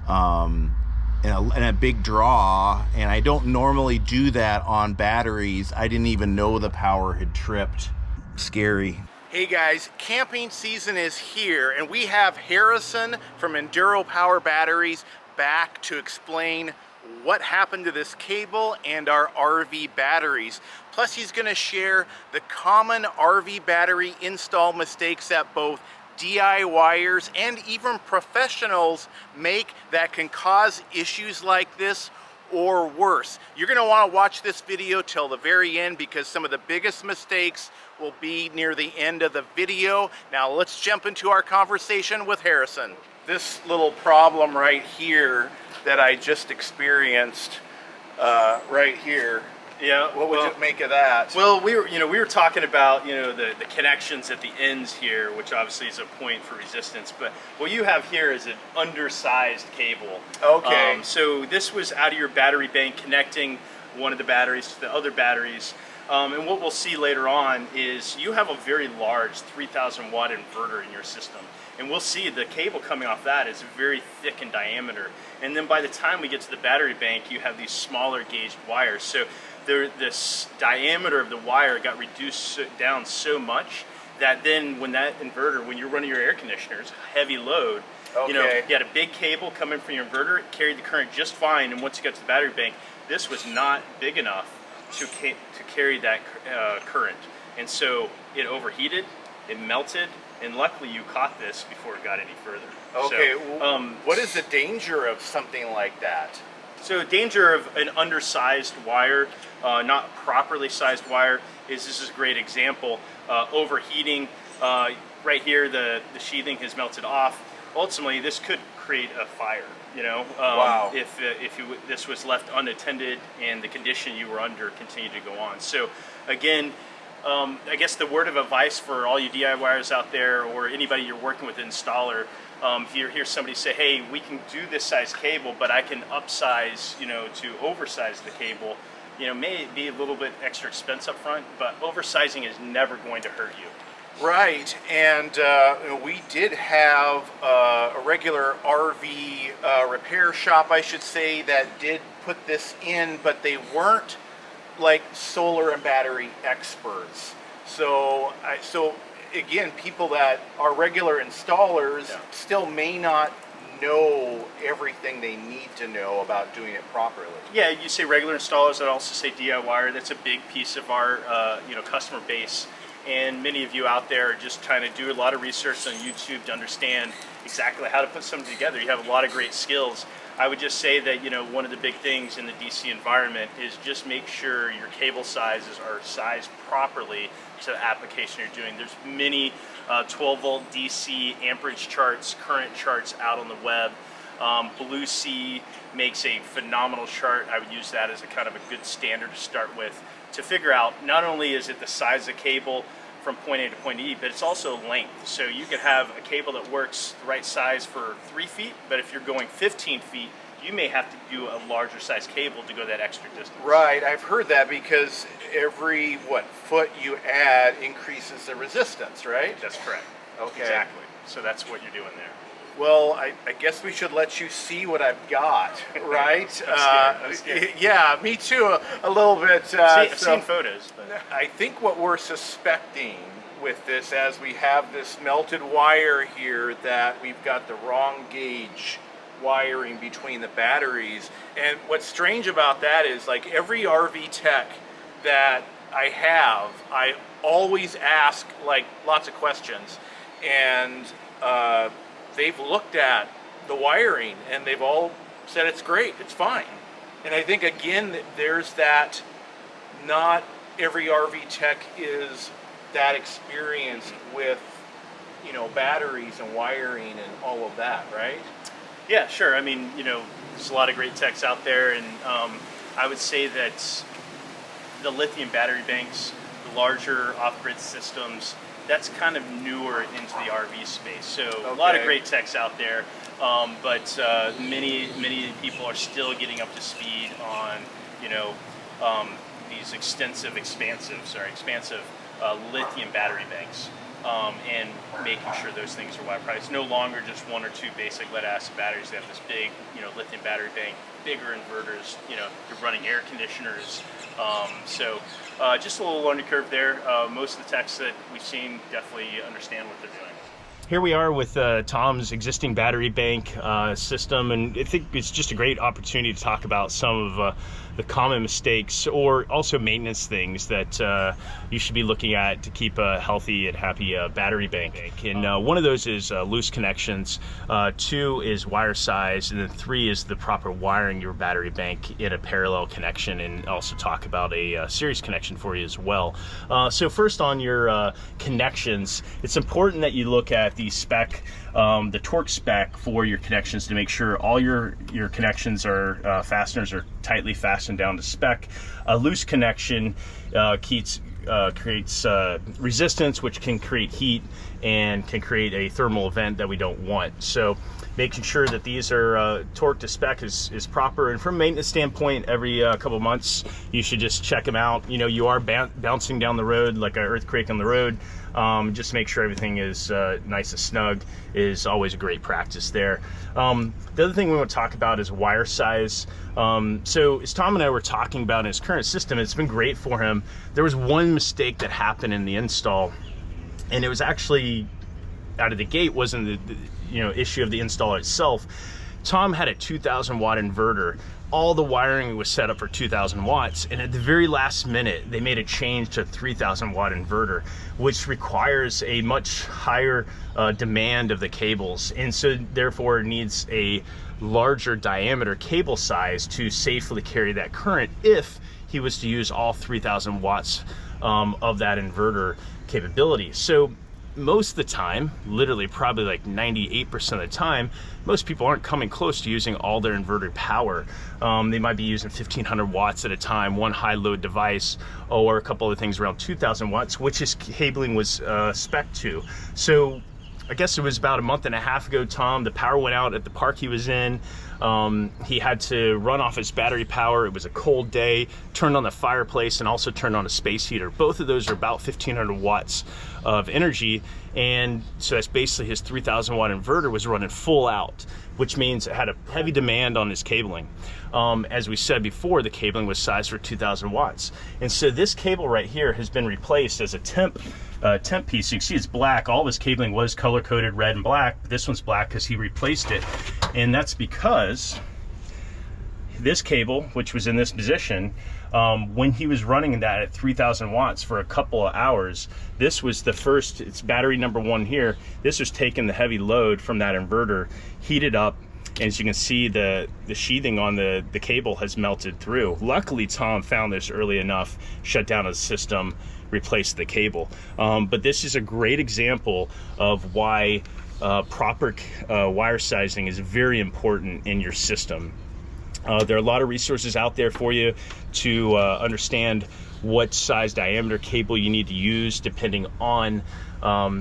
and a big draw, and I don't normally do that on batteries. I didn't even know the power had tripped. Scary. Hey guys, camping season is here, and we have Harrison from Enduro Power Batteries back to explain what happened to this cable and our RV batteries. Plus, he's going to share the common RV battery install mistakes that both DIYers and even professionals make that can cause issues like this or worse. You're going to want to watch this video till the very end, because some of the biggest mistakes will be near the end of the video. Now let's jump into our conversation with Harrison. This little problem right here that I just experienced right here. Yeah. What would you make of that? Well, we were talking about the connections at the ends here, which obviously is a point for resistance. But what you have here is an undersized cable. Okay. So this was out of your battery bank, connecting one of the batteries to the other batteries. And what we'll see later on is you have a very large 3,000 watt inverter in your system. And we'll see the cable coming off that is very thick in diameter. And then by the time we get to the battery bank, you have these smaller gauged wires. So this diameter of the wire got reduced down so much that then when you're running your air conditioners, heavy load, you had a big cable coming from your inverter, it carried the current just fine. And once you got to the battery bank, this was not big enough to carry that current. And so it overheated, it melted, and luckily you caught this before it got any further. Okay, So, what is the danger of something like that? So danger of an undersized wire, not properly sized wire, this is a great example. Overheating, right here the sheathing has melted off. Ultimately this could create a fire, Wow. if this was left unattended and the condition you were under continued to go on. So again, I guess the word of advice for all you DIYers out there, or anybody you're working with, installer, if you hear somebody say, hey, we can do this size cable, but I can upsize, to oversize the cable, may be a little bit extra expense up front, but oversizing is never going to hurt you. Right, and we did have a regular RV repair shop, I should say, that did put this in, but they weren't like solar and battery experts. So again, people that are regular installers still may not know everything they need to know about doing it properly. Yeah, you say regular installers, I'd also say DIYer. That's a big piece of our customer base. And many of you out there are just trying to do a lot of research on YouTube to understand exactly how to put something together. You have a lot of great skills. I would just say that one of the big things in the DC environment is just make sure your cable sizes are sized properly to the application you're doing. There's many 12 volt DC amperage charts, current charts out on the web. Blue Sea makes a phenomenal chart. I would use that as a kind of a good standard to start with, to figure out not only is it the size of cable from point A to point E, but it's also length. So you could have a cable that works the right size for 3 feet, but if you're going 15 feet, you may have to do a larger size cable to go that extra distance. Right, I've heard that because every, foot you add increases the resistance, right? That's correct. Okay. Exactly. So that's what you're doing there. Well, I guess we should let you see what I've got, right? I'm scared. Yeah, me too, a little bit. I've seen photos. But. I think what we're suspecting with this, as we have this melted wire here, that we've got the wrong gauge wiring between the batteries. And what's strange about that is, like, every RV tech that I always ask, like, lots of questions, and they've looked at the wiring and they've all said it's great, it's fine. And I think, again, there's that, not every RV tech is that experienced with, you know, batteries and wiring and all of that, right? Yeah, sure. I mean, you know, there's a lot of great techs out there, and I would say that the lithium battery banks, the larger off-grid systems, that's kind of newer into the RV space. So a lot of great techs out there, but many people are still getting up to speed on, you know, these expansive lithium battery banks. And making sure those things are wide priced. No longer just one or two basic lead acid batteries. They have this big, you know, lithium battery bank, bigger inverters. You know, you're running air conditioners. So just a little learning curve there. Most of the techs that we've seen definitely understand what they're doing. Here we are with Tom's existing battery bank system, and I think it's just a great opportunity to talk about some of the common mistakes, or also maintenance things that you should be looking at to keep a healthy and happy battery bank. And one of those is loose connections, 2 is wire size, and then 3 is the proper wiring your battery bank in a parallel connection, and also talk about a series connection for you as well. So first, on your connections, it's important that you look at the spec, the torque spec for your connections, to make sure all your connections are fasteners are tightly fastened down to spec. A loose connection creates resistance, which can create heat and can create a thermal event that we don't want. So making sure that these are torqued to spec is proper. And from a maintenance standpoint, every couple months you should just check them out. You know, you are bouncing down the road like an earthquake on the road. Just make sure everything is nice and snug is always a great practice there. The other thing we want to talk about is wire size. So as Tom and I were talking about in his current system, it's been great for him. There was one mistake that happened in the install, and it was actually out of the gate, wasn't the issue of the install itself. Tom had a 2,000 watt inverter. All the wiring was set up for 2,000 watts, and at the very last minute they made a change to a 3,000 watt inverter, which requires a much higher demand of the cables, and so therefore needs a larger diameter cable size to safely carry that current if he was to use all 3,000 watts of that inverter capability. So most of the time, literally probably like 98% of the time, most people aren't coming close to using all their inverter power. They might be using 1,500 watts at a time, one high load device, or a couple of things around 2,000 watts, which his cabling was spec to. So I guess it was about a month and a half ago, Tom, the power went out at the park he was in. He had to run off his battery power. It was a cold day, turned on the fireplace, and also turned on a space heater. Both of those are about 1,500 watts of energy, and so that's basically his 3,000 watt inverter was running full out, which means it had a heavy demand on his cabling. As we said before, the cabling was sized for 2,000 watts, and so this cable right here has been replaced as a temp piece. You can see it's black. All of his cabling was color coded red and black, but this one's black because he replaced it, and that's because this cable, which was in this position, when he was running that at 3,000 watts for a couple of hours, this was the first, it's battery number 1 here, this was taking the heavy load from that inverter, heated up, and as you can see, the sheathing on the cable has melted through. Luckily, Tom found this early enough, shut down his system, replaced the cable. But this is a great example of why proper wire sizing is very important in your system. There are a lot of resources out there for you to understand what size diameter cable you need to use depending on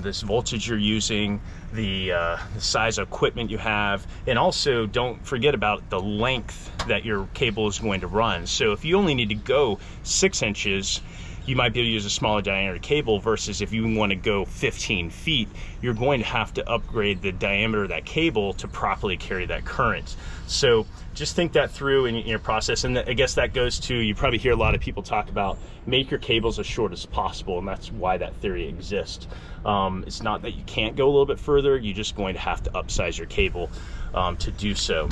this voltage you're using, the size of equipment you have, and also don't forget about the length that your cable is going to run. So if you only need to go 6 inches, you might be able to use a smaller diameter cable, versus if you want to go 15 feet, you're going to have to upgrade the diameter of that cable to properly carry that current. So just think that through in your process. And I guess that goes to, you probably hear a lot of people talk about make your cables as short as possible, and that's why that theory exists. It's not that you can't go a little bit further, you're just going to have to upsize your cable to do so.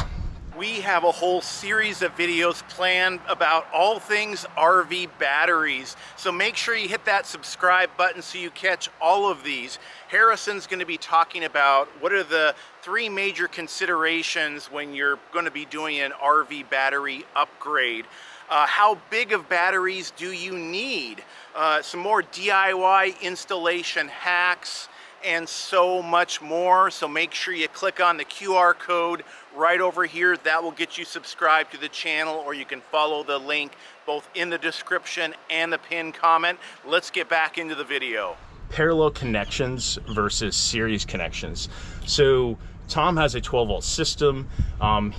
We have a whole series of videos planned about all things RV batteries. So make sure you hit that subscribe button so you catch all of these. Harrison's going to be talking about what are the 3 major considerations when you're going to be doing an RV battery upgrade. How big of batteries do you need? Some more DIY installation hacks, and so much more. So make sure you click on the QR code right over here. That will get you subscribed to the channel, or you can follow the link both in the description and the pinned comment. Let's get back into the video. Parallel connections versus series connections. So Tom has a 12 volt system.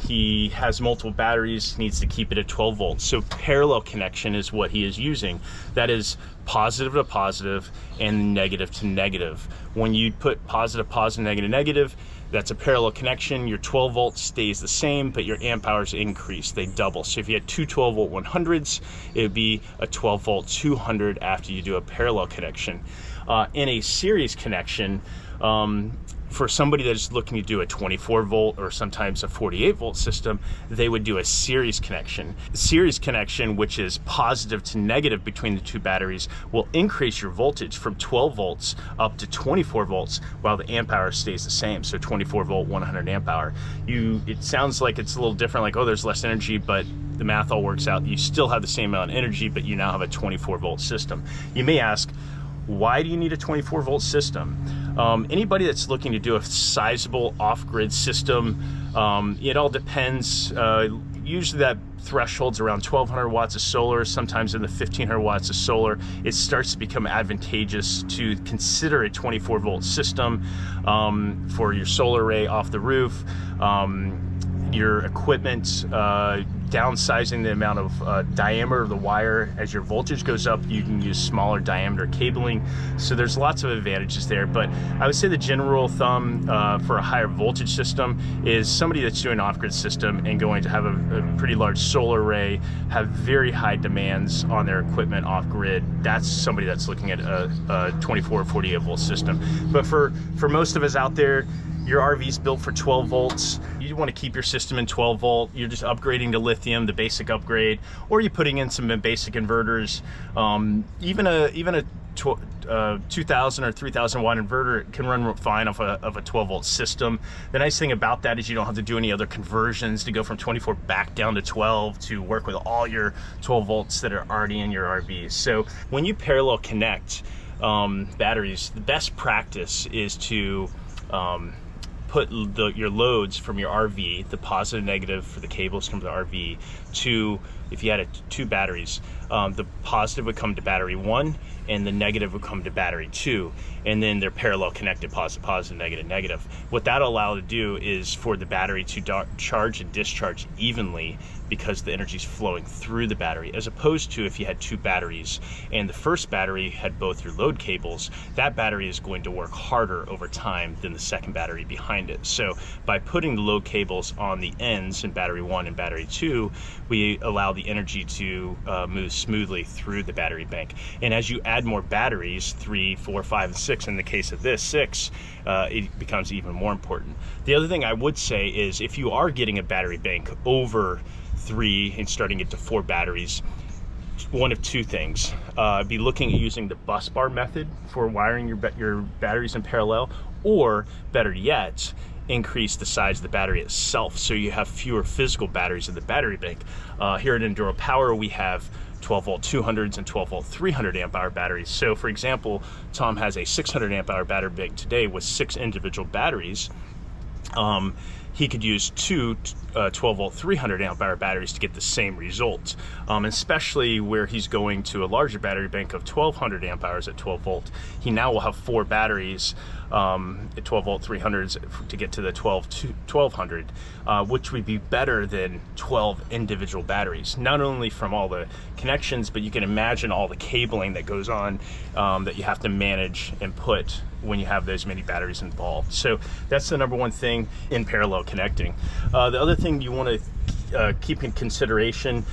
He has multiple batteries, needs to keep it at 12 volts. So parallel connection is what he is using. That is positive to positive and negative to negative. When you put positive, positive, negative, negative, that's a parallel connection. Your 12 volts stays the same, but your amp hours increase, they double. So if you had two 12 volt 100s, it would be a 12 volt 200 after you do a parallel connection. In a series connection, for somebody that's looking to do a 24 volt or sometimes a 48 volt system, they would do a series connection. Series connection, which is positive to negative between the two batteries, will increase your voltage from 12 volts up to 24 volts while the amp hour stays the same. So 24 volt, 100 amp hour. It sounds like it's a little different, like, oh, there's less energy, but the math all works out. You still have the same amount of energy, but you now have a 24 volt system. You may ask, why do you need a 24 volt system? Anybody that's looking to do a sizable off-grid system, it all depends. Usually that threshold's around 1200 watts of solar, sometimes in the 1500 watts of solar. It starts to become advantageous to consider a 24 volt system for your solar array off the roof, your equipment, downsizing the amount of diameter of the wire. As your voltage goes up, you can use smaller diameter cabling. So there's lots of advantages there, but I would say the general rule of thumb for a higher voltage system is somebody that's doing an off-grid system and going to have a pretty large solar array, have very high demands on their equipment off-grid. That's somebody that's looking at a 24 or 48 volt system. But for most of us out there, your RV's built for 12 volts. You want to keep your system in 12 volt. You're just upgrading to lithium, the basic upgrade, or you're putting in some basic inverters. Even a 2000 or 3000 watt inverter can run fine off of a 12 volt system. The nice thing about that is you don't have to do any other conversions to go from 24 back down to 12 to work with all your 12 volts that are already in your RVs. So when you parallel connect batteries, the best practice is to put your loads from your RV, the positive negative for the cables from the RV, to, if you had two batteries, the positive would come to battery 1 and the negative would come to battery 2, and then they're parallel connected, positive, positive, negative, negative. What that'll allow to do is for the battery to charge and discharge evenly, because the energy is flowing through the battery, as opposed to if you had two batteries and the first battery had both your load cables, that battery is going to work harder over time than the second battery behind it. So by putting the load cables on the ends in battery 1 and battery 2, we allow the energy to move smoothly through the battery bank. And as you add more batteries, 3, 4, 5, and 6, in the case of this 6, it becomes even more important. The other thing I would say is, if you are getting a battery bank over 3 and starting it to 4 batteries, one of two things. Be looking at using the bus bar method for wiring your batteries in parallel, or better yet, increase the size of the battery itself so you have fewer physical batteries in the battery bank. Here at Enduro Power, we have 12 volt 200s and 12 volt 300 amp hour batteries. So for example, Tom has a 600 amp hour battery bank today with 6 individual batteries. he could use two 12 volt 300 amp hour batteries to get the same result, especially where he's going to a larger battery bank of 1200 amp hours at 12 volt. He now will have 4 batteries at 12 volt 300s to get to the 1200, which would be better than 12 individual batteries, not only from all the connections, but you can imagine all the cabling that goes on that you have to manage and put when you have those many batteries involved. So that's the number one thing in parallel connecting. The other thing you want to keep in consideration,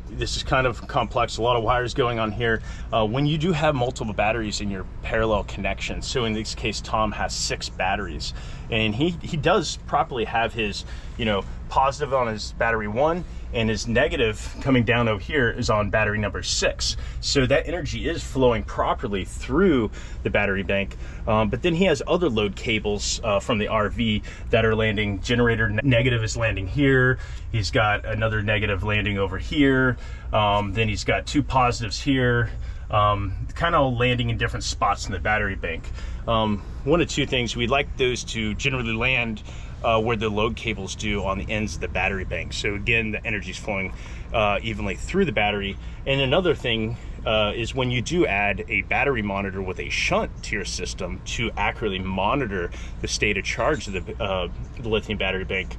this is kind of complex, a lot of wires going on here. When you do have multiple batteries in your parallel connection, so in this case Tom has 6 batteries, and he does properly have his, you know, positive on his battery 1, and his negative coming down over here is on battery number 6. So that energy is flowing properly through the battery bank. But then he has other load cables from the RV that are landing. Generator negative is landing here. He's got another negative landing over here. Then he's got 2 positives here, kind of landing in different spots in the battery bank. One of 2 things, we'd like those to generally land where the load cables do on the ends of the battery bank. So again, the energy is flowing evenly through the battery. And another thing is when you do add a battery monitor with a shunt to your system to accurately monitor the state of charge of the lithium battery bank,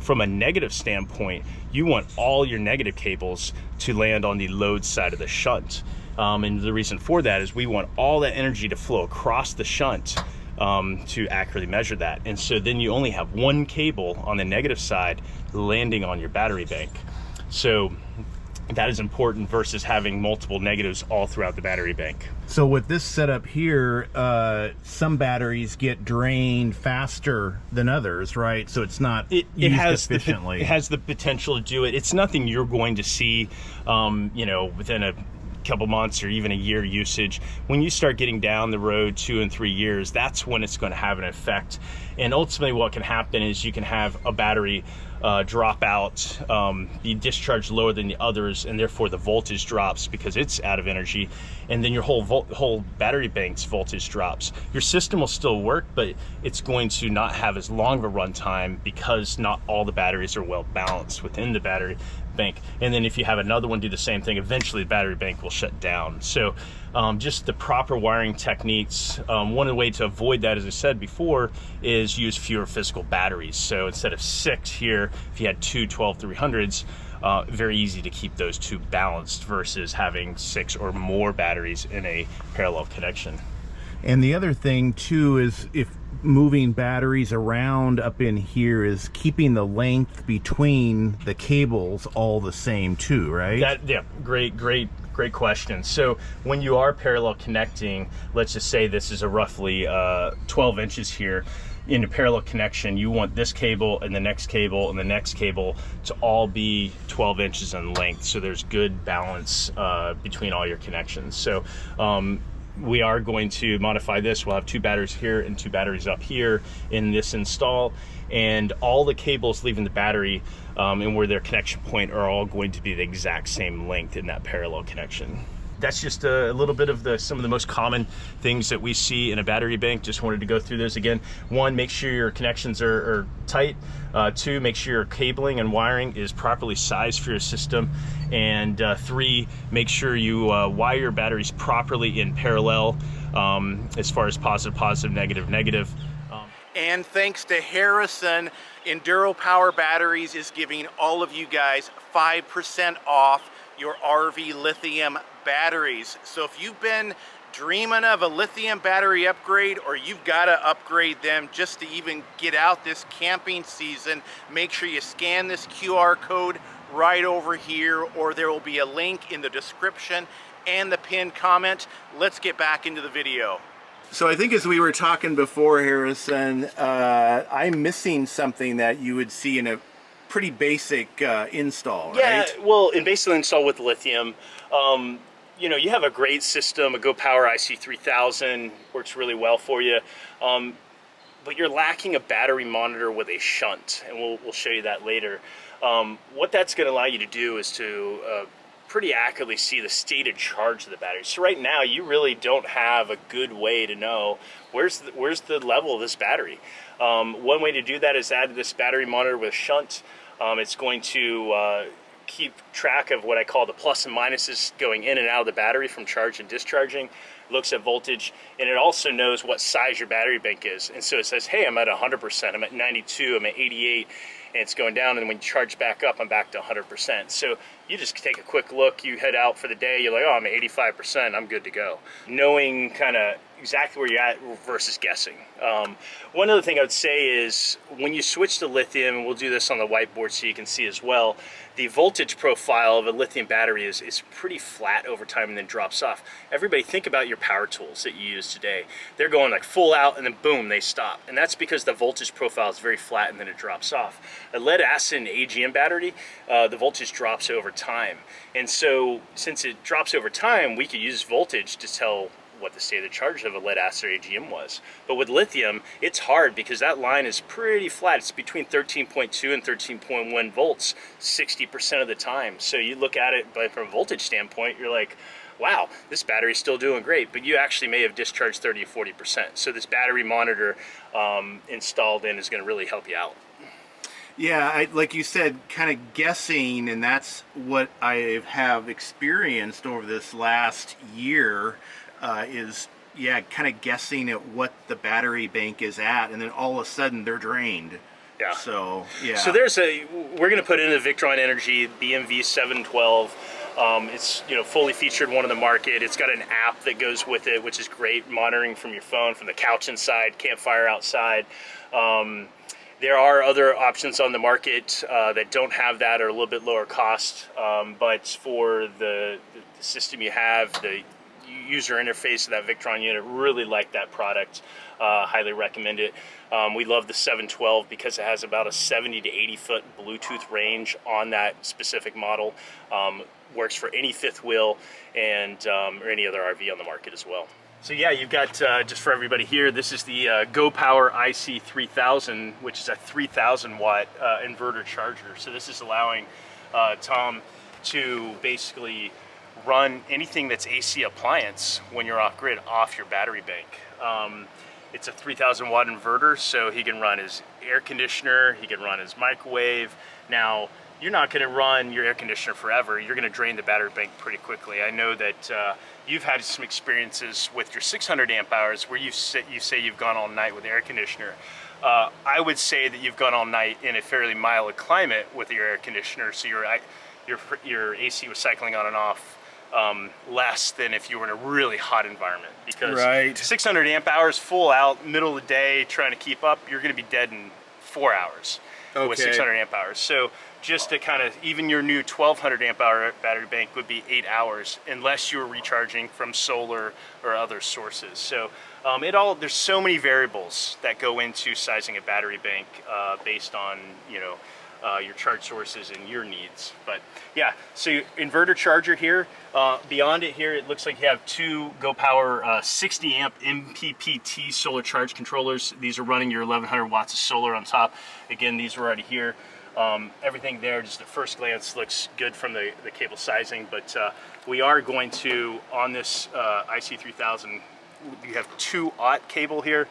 from a negative standpoint, you want all your negative cables to land on the load side of the shunt. And the reason for that is we want all that energy to flow across the shunt to accurately measure that. And so then you only have 1 cable on the negative side landing on your battery bank. So that is important versus having multiple negatives all throughout the battery bank. So with this setup here, some batteries get drained faster than others, right? So it's not used efficiently. It has the potential to do it. It's nothing you're going to see, you know, within a couple months or even a year usage. When you start getting down the road 2 and 3 years, that's when it's going to have an effect. And ultimately what can happen is you can have a battery drop out, be discharged lower than the others, and therefore the voltage drops because it's out of energy, and then your whole battery bank's voltage drops. Your system will still work, but it's going to not have as long of a runtime because not all the batteries are well balanced within the battery bank. And then if you have another one do the same thing, eventually the battery bank will shut down. So just the proper wiring techniques. One way to avoid that, as I said before, is use fewer physical batteries. So instead of 6 here, if you had 2 12-300s, very easy to keep those 2 balanced versus having 6 or more batteries in a parallel connection. And the other thing too is, if moving batteries around up in here, is keeping the length between the cables all the same too, right? Yeah, great question. So when you are parallel connecting, let's just say this is a roughly 12 inches here. In a parallel connection, you want this cable and the next cable and the next cable to all be 12 inches in length, so there's good balance between all your connections. So we are going to modify this. We'll have 2 batteries here and 2 batteries up here in this install, and all the cables leaving the battery and where their connection point are all going to be the exact same length in that parallel connection. That's just a little bit of some of the most common things that we see in a battery bank. Just wanted to go through those again. 1, make sure your connections are tight. 2, make sure your cabling and wiring is properly sized for your system. And 3, make sure you wire your batteries properly in parallel, as far as positive, negative. And thanks to Harrison, Enduro Power Batteries is giving all of you guys 5% off your RV Lithium batteries. So if you've been dreaming of a lithium battery upgrade, or you've got to upgrade them just to even get out this camping season, make sure you scan this QR code right over here, or there will be a link in the description and the pinned comment. Let's get back into the video. So I think, as we were talking before, Harrison, I'm missing something that you would see in a pretty basic install, right? Yeah, well, in basic install with lithium, you know, you have a great system, a Go Power IC3000, works really well for you, but you're lacking a battery monitor with a shunt, and we'll show you that later. What that's going to allow you to do is to pretty accurately see the stated charge of the battery. So right now, you really don't have a good way to know where's the level of this battery. One way to do that is add this battery monitor with Shunt. It's going to keep track of what I call the plus and minuses going in and out of the battery from charge and discharging. It looks at voltage, and it also knows what size your battery bank is. And so it says, hey, I'm at 100%, I'm at 92, I'm at 88, and it's going down, and when you charge back up, I'm back to 100%. So you just take a quick look, you head out for the day, you're like, oh, I'm at 85%, I'm good to go. Knowing kind of exactly where you're at versus guessing. One other thing I would say is when you switch to lithium, and we'll do this on the whiteboard so you can see as well, the voltage profile of a lithium battery is pretty flat over time and then drops off. Everybody think about your power tools that you use today. They're going like full out and then boom, they stop. And that's because the voltage profile is very flat and then it drops off. A lead acid and AGM battery, the voltage drops over time. And so since it drops over time, we could use voltage to tell what the state of the charge of a lead acid or AGM was. But with lithium, it's hard because that line is pretty flat. It's between 13.2 and 13.1 volts 60% of the time. So you look at it from a voltage standpoint, you're like, wow, this battery's still doing great, but you actually may have discharged 30 or 40%. So this battery monitor installed in is going to really help you out. Yeah, like you said, kind of guessing, and that's what I have experienced over this last year. Is kind of guessing at what the battery bank is at, and then all of a sudden they're drained. Yeah. So yeah. So we're going to put in a Victron Energy BMV 712. It's fully featured one on the market. It's got an app that goes with it, which is great, monitoring from your phone, from the couch inside, campfire outside. There are other options on the market that don't have that or a little bit lower cost, but for the system you have, the user interface of that Victron unit, really like that product. Highly recommend it. We love the 712 because it has about a 70 to 80 foot Bluetooth range on that specific model. Works for any fifth wheel and or any other RV on the market as well. So yeah, you've got, just for everybody here, this is the Go Power IC3000, which is a 3,000 watt inverter charger. So this is allowing Tom to basically run anything that's AC appliance when you're off grid off your battery bank. It's a 3,000 watt inverter, so he can run his air conditioner, he can run his microwave. Now, you're not going to run your air conditioner forever. You're going to drain the battery bank pretty quickly. I know that you've had some experiences with your 600 amp hours where you say you've gone all night with the air conditioner. I would say that you've gone all night in a fairly mild climate with your air conditioner, so your AC was cycling on and off less than if you were in a really hot environment, because 600 amp hours full out middle of the day trying to keep up, you're going to be dead in 4 hours with 600 amp hours. So just to kind of, even your new 1200 amp hour battery bank would be 8 hours unless you were recharging from solar or other sources. So there's so many variables that go into sizing a battery bank based on your charge sources and your needs. But yeah, so inverter charger here. Beyond it here, it looks like you have two Go Power 60 amp MPPT solar charge controllers. These are running your 1100 watts of solar on top. Again, these are already here. Everything there, just at first glance, looks good from the cable sizing, but we are going to, on this IC3000, you have 2-aught cable here.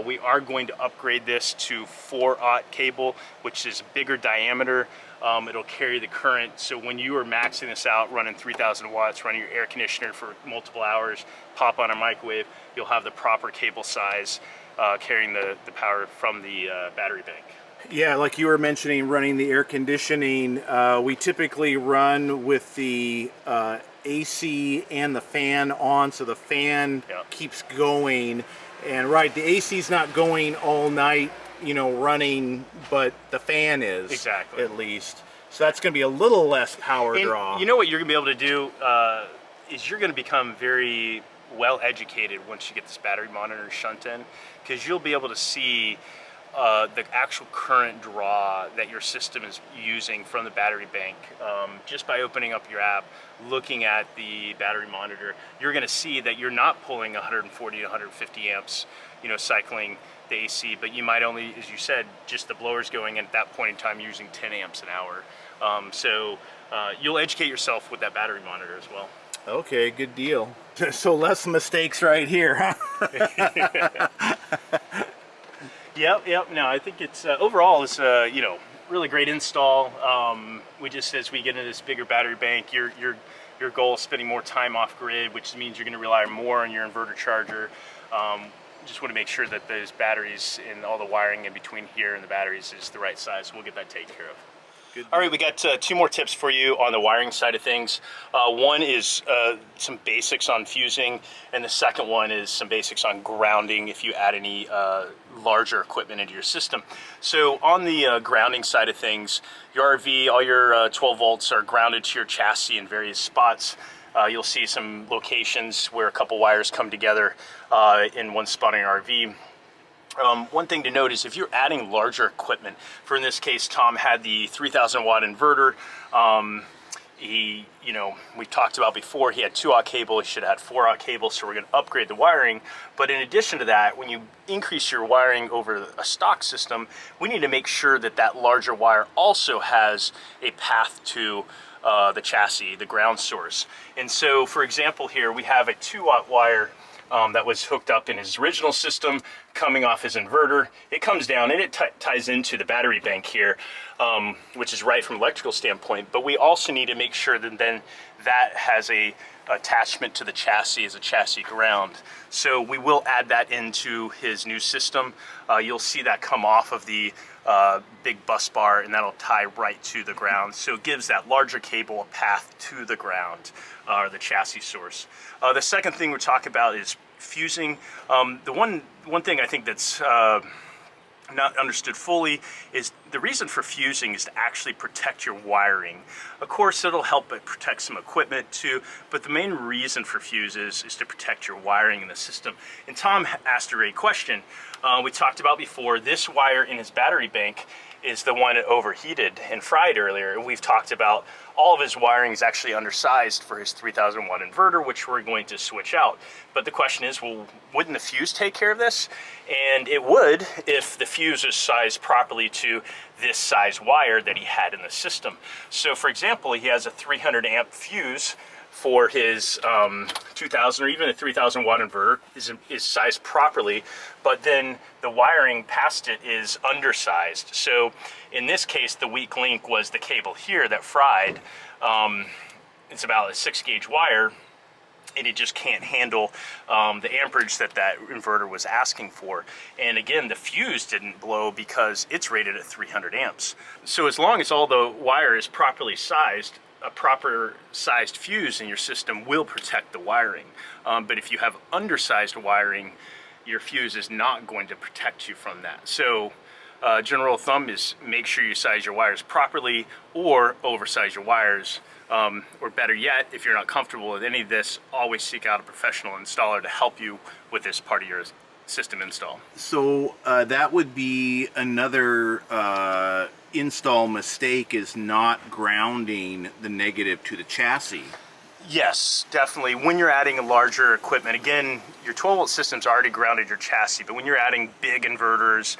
We are going to upgrade this to 4-aught cable, which is a bigger diameter. It'll carry the current, so when you are maxing this out, running 3,000 watts, running your air conditioner for multiple hours, pop on a microwave, you'll have the proper cable size carrying the power from the battery bank. Yeah, like you were mentioning, running the air conditioning, we typically run with the AC and the fan on, so the fan keeps going. And right, the AC's not going all night, running, but the fan is. Exactly. At least. So that's going to be a little less power draw. You know what you're going to be able to do is you're going to become very well educated once you get this battery monitor shunt in, because you'll be able to see the actual current draw that your system is using from the battery bank. Just by opening up your app, looking at the battery monitor, you're going to see that you're not pulling 140 to 150 amps, cycling the AC, but you might only, as you said, just the blowers going in at that point in time using 10 amps an hour. So you'll educate yourself with that battery monitor as well. Okay, good deal. So less mistakes right here, huh? Yep. No, I think it's overall it's you know, really great install. We just, as we get into this bigger battery bank, your goal is spending more time off grid, which means you're going to rely more on your inverter charger. Just want to make sure that those batteries and all the wiring in between here and the batteries is the right size. We'll get that taken care of. Good. All right, we got 2 more tips for you on the wiring side of things. One is some basics on fusing, and the second one is some basics on grounding if you add any larger equipment into your system. So on the grounding side of things, your RV, all your 12 volts are grounded to your chassis in various spots. You'll see some locations where a couple wires come together in one spot on your RV. One thing to note is if you're adding larger equipment, for in this case, Tom had the 3,000 watt inverter. You know, we've talked about before, he had 2-aught cable, he should have had 4-aught cable, so we're going to upgrade the wiring. But in addition to that, when you increase your wiring over a stock system, we need to make sure that that larger wire also has a path to the chassis, the ground source. And so, for example, here we have a 2-aught wire that was hooked up in his original system, coming off his inverter. It comes down and it ties into the battery bank here, which is right from an electrical standpoint. But we also need to make sure that then that has a attachment to the chassis as a chassis ground. So we will add that into his new system. You'll see that come off of the big bus bar, and that'll tie right to the ground. So it gives that larger cable a path to the ground, or the chassis source. The second thing we'll talk about is fusing. The one thing I think that's not understood fully is the reason for fusing is to actually protect your wiring. Of course, it'll help it protect some equipment too, but the main reason for fuses is to protect your wiring in the system. And Tom asked a great question. We talked about before, this wire in his battery bank is the one that overheated and fried earlier. And we've talked about all of his wiring is actually undersized for his 3,000 watt inverter, which we're going to switch out. But the question is, well, wouldn't the fuse take care of this? And it would if the fuse is sized properly to this size wire that he had in the system. So for example, he has a 300 amp fuse for his 2,000 or even a 3,000 watt inverter is sized properly, but then the wiring past it is undersized. So in this case, the weak link was the cable here that fried. It's about a 6-gauge wire, and it just can't handle the amperage that inverter was asking for. And again, the fuse didn't blow because it's rated at 300 amps. So as long as all the wire is properly sized, a proper sized fuse in your system will protect the wiring. But if you have undersized wiring, your fuse is not going to protect you from that. So general rule of thumb is make sure you size your wires properly or oversize your wires. Or better yet, if you're not comfortable with any of this, always seek out a professional installer to help you with this part of your system install. So that would be another install mistake, is not grounding the negative to the chassis. Yes, definitely. When you're adding a larger equipment, again, your 12 volt system's already grounded your chassis, but when you're adding big inverters,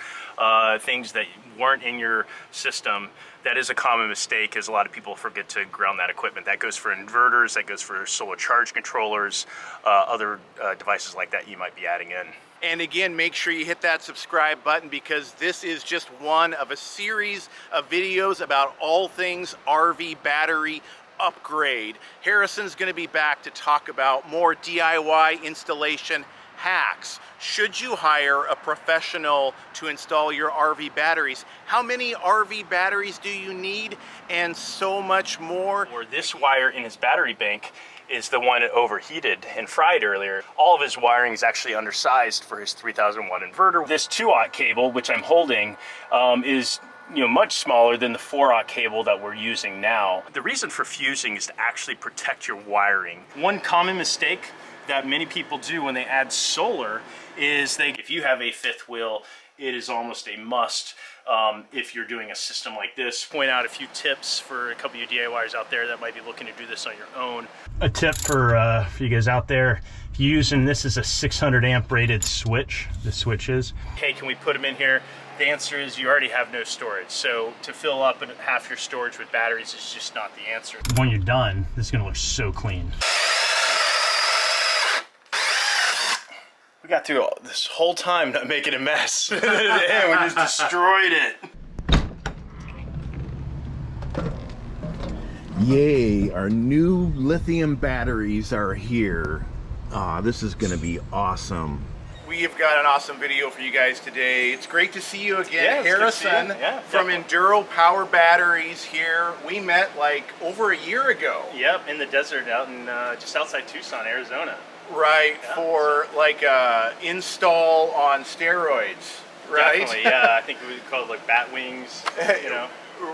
things that weren't in your system, that is a common mistake, as a lot of people forget to ground that equipment. That goes for inverters, that goes for solar charge controllers, other devices like that you might be adding in. And again, make sure you hit that subscribe button, because this is just one of a series of videos about all things RV battery upgrade. Harrison's going to be back to talk about more DIY installation hacks. Should you hire a professional to install your RV batteries? How many RV batteries do you need? And so much more. Or this wire in his battery bank is the one that overheated and fried earlier. All of his wiring is actually undersized for his 3,000 watt inverter. This 2-aught cable, which I'm holding, is much smaller than the 4-aught cable that we're using now. The reason for fusing is to actually protect your wiring. One common mistake that many people do when they add solar is if you have a fifth wheel, it is almost a must if you're doing a system like this. Point out a few tips for a couple of you DIYers out there that might be looking to do this on your own. A tip for you guys out there, if you're using this is a 600 amp rated switch, the switch is, hey, can we put them in here? The answer is you already have no storage. So to fill up half your storage with batteries is just not the answer. When you're done, this is gonna look so clean. We got through this whole time not making a mess. And we just destroyed it. Yay, our new lithium batteries are here. This is gonna be awesome. We have got an awesome video for you guys today. It's great to see you again, Harrison, from Enduro Power Batteries here. We met like over a year ago. Yep, in the desert out in just outside Tucson, Arizona. Right, for like install on steroids, right? Definitely, yeah. I think we would call it like bat wings, you know.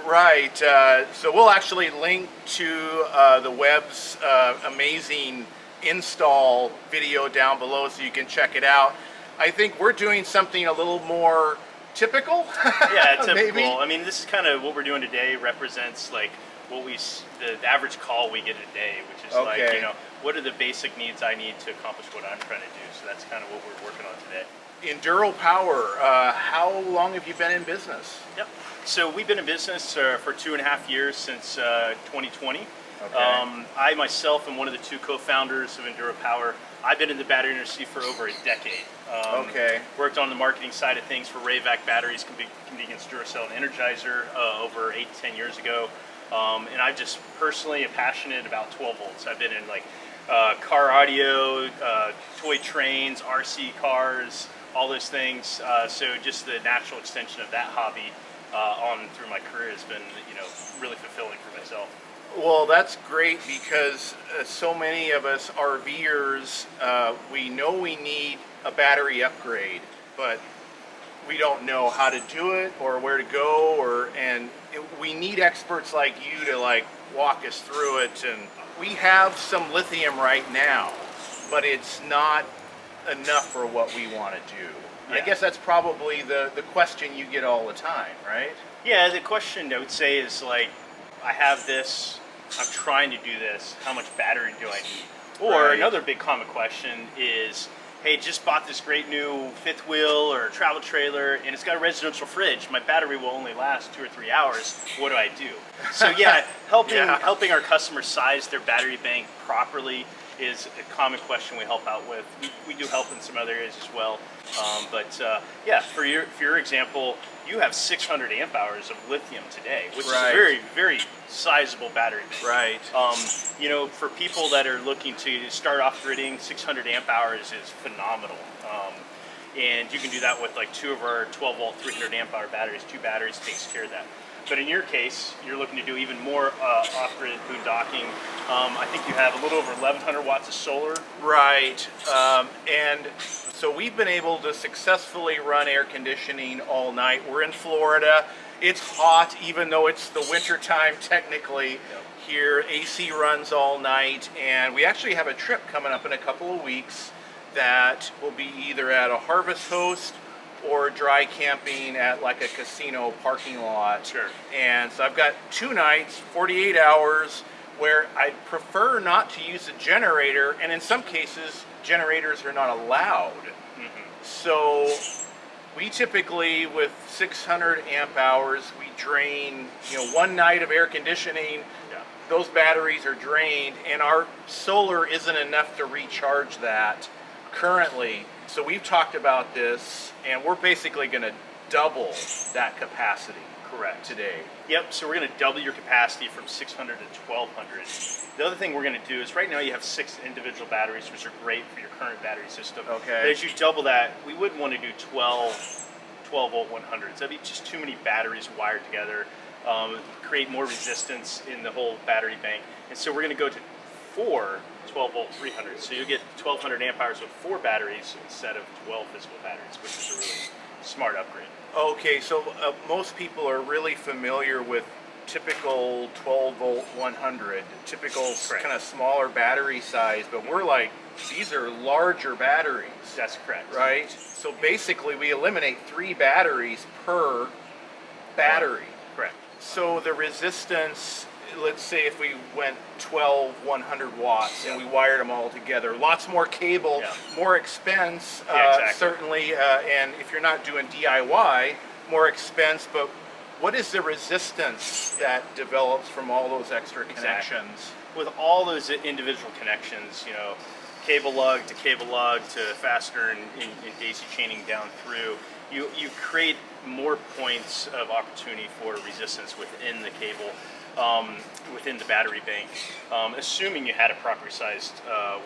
Right, so we'll actually link to the web's amazing install video down below so you can check it out. I think we're doing something a little more typical. Yeah, typical. Maybe. I mean, this is kind of what we're doing today represents like what the average call we get a day, which is like, you know, what are the basic needs I need to accomplish what I'm trying to do. So that's kind of what we're working on today. Enduro Power, how long have you been in business? Yep. So we've been in business for 2.5 years, since 2020. Okay. I myself am one of the 2 co-founders of Enduro Power. I've been in the battery industry for over a decade. Worked on the marketing side of things for Rayvac batteries, convenience Duracell and Energizer over 8 to 10 years ago. And I just personally am passionate about 12 volts. I've been in like car audio, toy trains, RC cars, all those things. So just the natural extension of that hobby on through my career has been, you know, really fulfilling for myself. Well, that's great because so many of us RVers, we know we need a battery upgrade, but we don't know how to do it or where to go, we need experts like you to like walk us through it. And we have some lithium right now, but it's not enough for what we want to do. Yeah. I guess that's probably the question you get all the time, right? Yeah, the question I would say is like, I have this, I'm trying to do this, how much battery do I need? Or another big common question is, hey, just bought this great new fifth wheel or travel trailer and it's got a residential fridge. My battery will only last 2 or 3 hours. What do I do? So yeah, helping our customers size their battery bank properly is a common question we help out with. We do help in some other areas as well. Yeah, for your example, you have 600 amp hours of lithium today, which is a very, very sizable battery bank. Right. You know, for people that are looking to start off gridding, 600 amp hours is phenomenal. And you can do that with like 2 of our 12 volt 300 amp hour batteries. 2 batteries takes care of that. But in your case, you're looking to do even more off-grid boondocking. I think you have a little over 1,100 watts of solar. Right. And so we've been able to successfully run air conditioning all night. We're in Florida. It's hot, even though it's the winter time technically. Here, AC runs all night, and we actually have a trip coming up in a couple of weeks that will be either at a Harvest Host or dry camping at like a casino parking lot. Sure. And so I've got 2 nights, 48 hours, where I prefer not to use a generator, and in some cases, generators are not allowed. So we typically, with 600 amp hours, we drain, you know, 1 night of air conditioning, those batteries are drained, and our solar isn't enough to recharge that currently. So we've talked about this, and we're basically going to double that capacity. Correct. Today. Yep, so we're going to double your capacity from 600 to 1,200. The other thing we're going to do is right now you have 6 individual batteries, which are great for your current battery system. Okay. But as you double that, we wouldn't want to do 12 volt 100s. That'd be just too many batteries wired together, create more resistance in the whole battery bank. And so we're going to go to 4 12 volt 300s. So you get 1,200 amp hours with 4 batteries instead of 12 physical batteries, which is a really smart upgrade. Okay, so most people are really familiar with typical 12 volt 100, typical kind of smaller battery size, but we're like, these are larger batteries. That's correct. Right? So basically we eliminate 3 batteries per battery. Correct. So the resistance, let's say if we went 12 100 watts and we wired them all together, lots more cable, more expense, exactly. certainly, and if you're not doing DIY, more expense, but what is the resistance that develops from all those extra connections? With all those individual connections, you know, cable lug to fastener and daisy chaining down through, you create more points of opportunity for resistance within the cable, within the battery bank, assuming you had a properly sized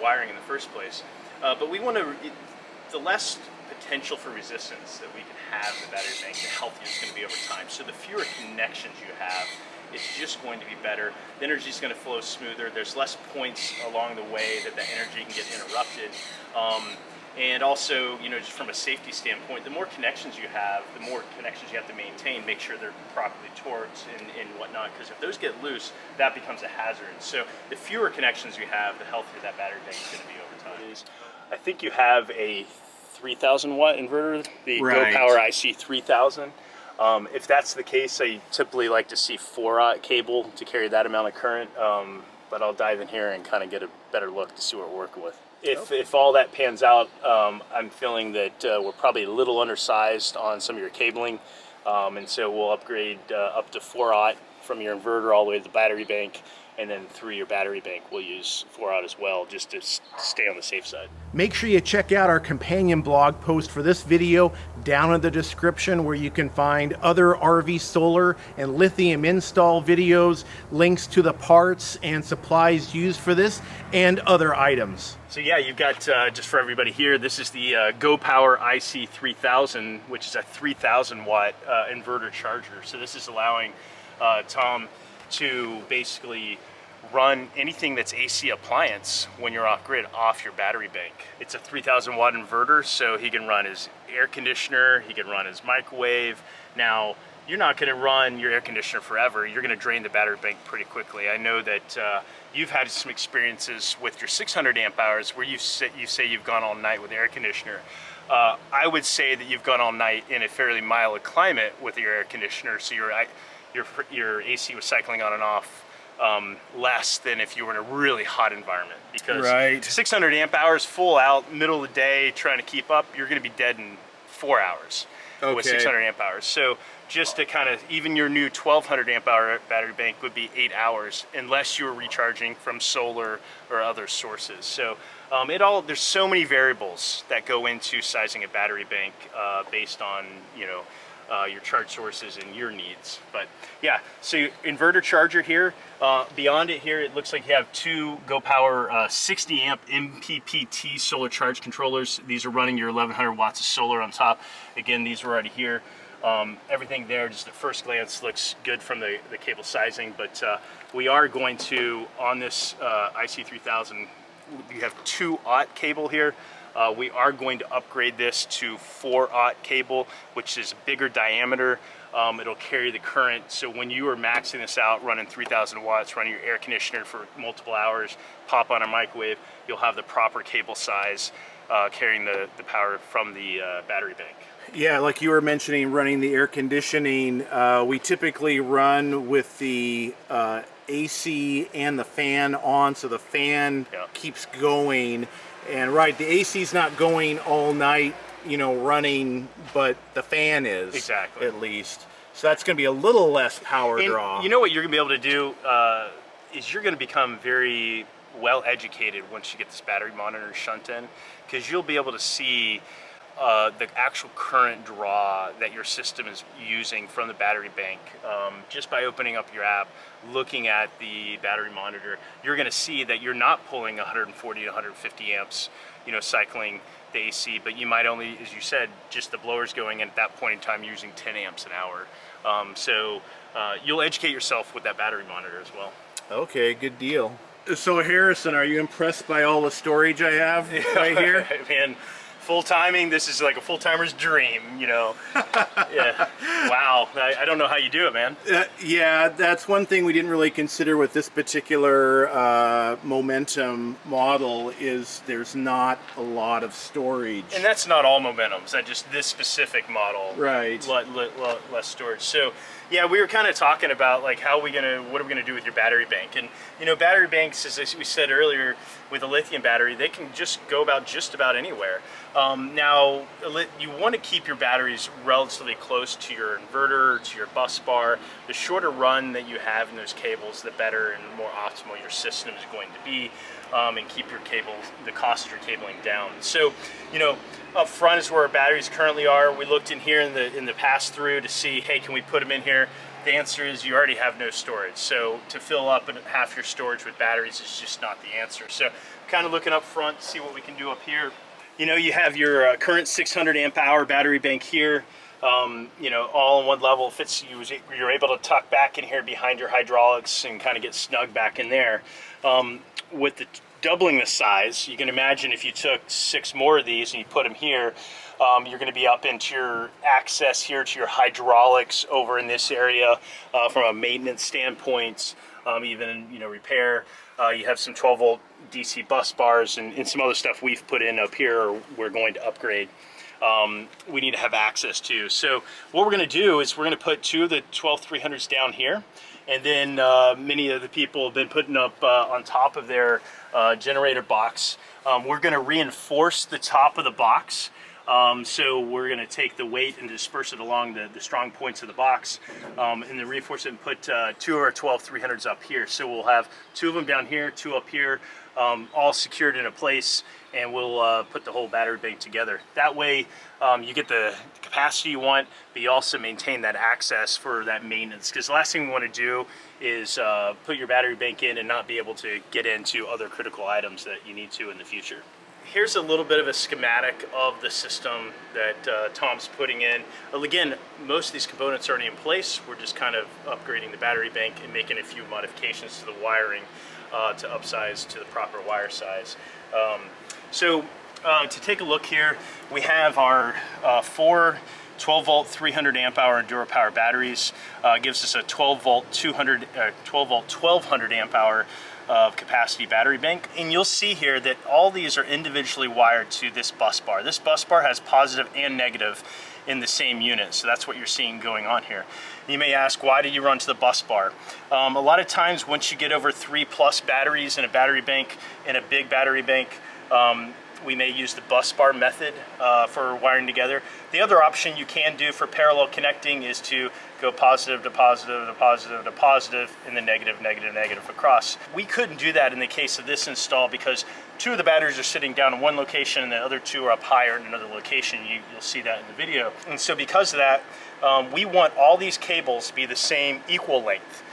wiring in the first place. But we want to, the less potential for resistance that we can have in the battery bank, the healthier it's going to be over time. So the fewer connections you have, it's just going to be better. The energy is going to flow smoother. There's less points along the way that the energy can get interrupted. And also, you know, just from a safety standpoint, the more connections you have, the more connections you have to maintain, make sure they're properly torqued and whatnot, because if those get loose, that becomes a hazard. So the fewer connections you have, the healthier that battery bank is going to be over time. I think you have a 3,000 watt inverter, the Right. Go Power IC 3000. If that's the case, I typically like to see 4-aught cable to carry that amount of current, but I'll dive in here and kind of get a better look to see what we're working with. If all that pans out, I'm feeling that we're probably a little undersized on some of your cabling, and so we'll upgrade up to 4-aught from your inverter all the way to the battery bank, and then through your battery bank we'll use 4-aught as well, just to stay on the safe side. Make sure you check out our companion blog post for this video down in the description, where you can find other RV solar and lithium install videos, links to the parts and supplies used for this, and other items. So yeah, you've got, just for everybody here, this is the Go Power IC 3000, which is a 3,000 watt inverter charger. So this is allowing Tom to basically run anything that's AC appliance when you're off grid off your battery bank. It's a 3,000 watt inverter, so he can run his air conditioner, he can run his microwave. Now, you're not going to run your air conditioner forever. You're going to drain the battery bank pretty quickly. I know that you've had some experiences with your 600 amp hours where you say you've gone all night with the air conditioner. I would say that you've gone all night in a fairly mild climate with your air conditioner, so your AC was cycling on and off less than if you were in a really hot environment, because 600 amp hours full out, middle of the day, trying to keep up, you're going to be dead in 4 hours with 600 amp hours. So just to kind of, even your new 1200 amp hour battery bank would be 8 hours unless you were recharging from solar or other sources. So there's so many variables that go into sizing a battery bank based on, you know, your charge sources and your needs. But yeah, so inverter charger here. Beyond it here, it looks like you have two Go Power 60 amp MPPT solar charge controllers. These are running your 1100 watts of solar on top. Again, these are already here. Everything there, just at first glance, looks good from the cable sizing, but we are going to, on this IC3000, you have 2-aught cable here. We are going to upgrade this to 4-aught cable, which is bigger diameter. It'll carry the current, so when you are maxing this out, running 3,000 watts, running your air conditioner for multiple hours, pop on a microwave, you'll have the proper cable size carrying the power from the battery bank. Yeah, like you were mentioning, running the air conditioning, we typically run with the AC and the fan on, so the fan keeps going. And right, the AC's not going all night, you know, running, but the fan is. Exactly. At least. So that's going to be a little less power draw. You know what you're going to be able to do is you're going to become very well educated once you get this battery monitor shunt in, because you'll be able to see the actual current draw that your system is using from the battery bank. Just by opening up your app, looking at the battery monitor, you're going to see that you're not pulling 140 to 150 amps, you know, cycling the AC, but you might only, as you said, just the blowers going, and at that point in time you're using 10 amps an hour. So you'll educate yourself with that battery monitor as well. Okay, good deal. So Harrison, are you impressed by all the storage I have right here? Man, full timing, this is like a full timer's dream, you know. Yeah. Wow. I don't know how you do it, man. Yeah, that's one thing we didn't really consider with this particular Momentum model, is there's not a lot of storage. And that's not all Momentums, that's just this specific model. Right. Less storage. So Yeah, we were kind of talking about like what are we gonna do with your battery bank? And you know, battery banks, as we said earlier, with a lithium battery, they can just go about just about anywhere. Now, you want to keep your batteries relatively close to your inverter, to your bus bar. The shorter run that you have in those cables, the better and more optimal your system is going to be, and keep your the cost of your cabling down. So, you know, up front is where our batteries currently are. We looked in here in the pass through to see, hey, can we put them in here? The answer is you already have no storage. So to fill up half your storage with batteries is just not the answer. So kind of looking up front to see what we can do up here. You know, you have your current 600 amp hour battery bank here. You know, all in one level. You're able to tuck back in here behind your hydraulics and kind of get snug back in there. With the doubling the size, you can imagine if you took 6 more of these and you put them here, you're going to be up into your access here to your hydraulics over in this area from a maintenance standpoint, even, you know, repair. You have some 12 volt DC bus bars and some other stuff we've put in up here or we're going to upgrade. We need to have access to. So what we're going to do is we're going to put 2 of the 12300s down here, and then many of the people have been putting up on top of their generator box. We're going to reinforce the top of the box. So we're going to take the weight and disperse it along the strong points of the box, and then reinforce it and put 2 of our 12300s up here. So we'll have 2 of them down here, 2 up here, all secured in a place, and we'll put the whole battery bank together. That way you get the capacity you want, but you also maintain that access for that maintenance, because the last thing we want to do is put your battery bank in and not be able to get into other critical items that you need to in the future. Here's a little bit of a schematic of the system that Tom's putting in. Well, again, most of these components are already in place. We're just kind of upgrading the battery bank and making a few modifications to the wiring to upsize to the proper wire size. To take a look here, we have our 4 12 volt 300 amp hour Enduro power batteries. Gives us a 12 volt 1200 amp hour of capacity battery bank, and you'll see here that all these are individually wired to this bus bar. This bus bar has positive and negative in the same unit, so that's what you're seeing going on here. You may ask, why do you run to the bus bar? A lot of times once you get over 3+ batteries in a battery bank, in a big battery bank, we may use the bus bar method for wiring together. The other option you can do for parallel connecting is to go positive to positive to positive to positive, and then negative, negative, negative across. We couldn't do that in the case of this install because 2 of the batteries are sitting down in one location and the other 2 are up higher in another location. You'll see that in the video. And so because of that, we want all these cables to be the same equal length,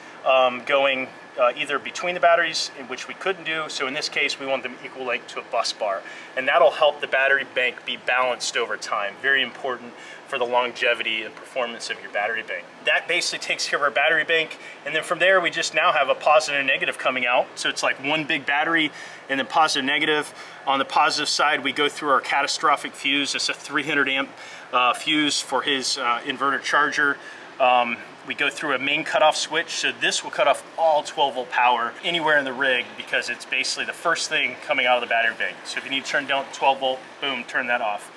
going either between the batteries, in which we couldn't do. So in this case, we want them equal length to a bus bar. And that'll help the battery bank be balanced over time. Very important for the longevity and performance of your battery bank. That basically takes care of our battery bank. And then from there, we just now have a positive and negative coming out. So it's like one big battery and then positive, negative. On the positive side, we go through our catastrophic fuse. It's a 300 amp fuse for his inverter charger. We go through a main cutoff switch, so this will cut off all 12 volt power anywhere in the rig because it's basically the first thing coming out of the battery bank. So if you need to turn down 12 volt, boom, turn that off.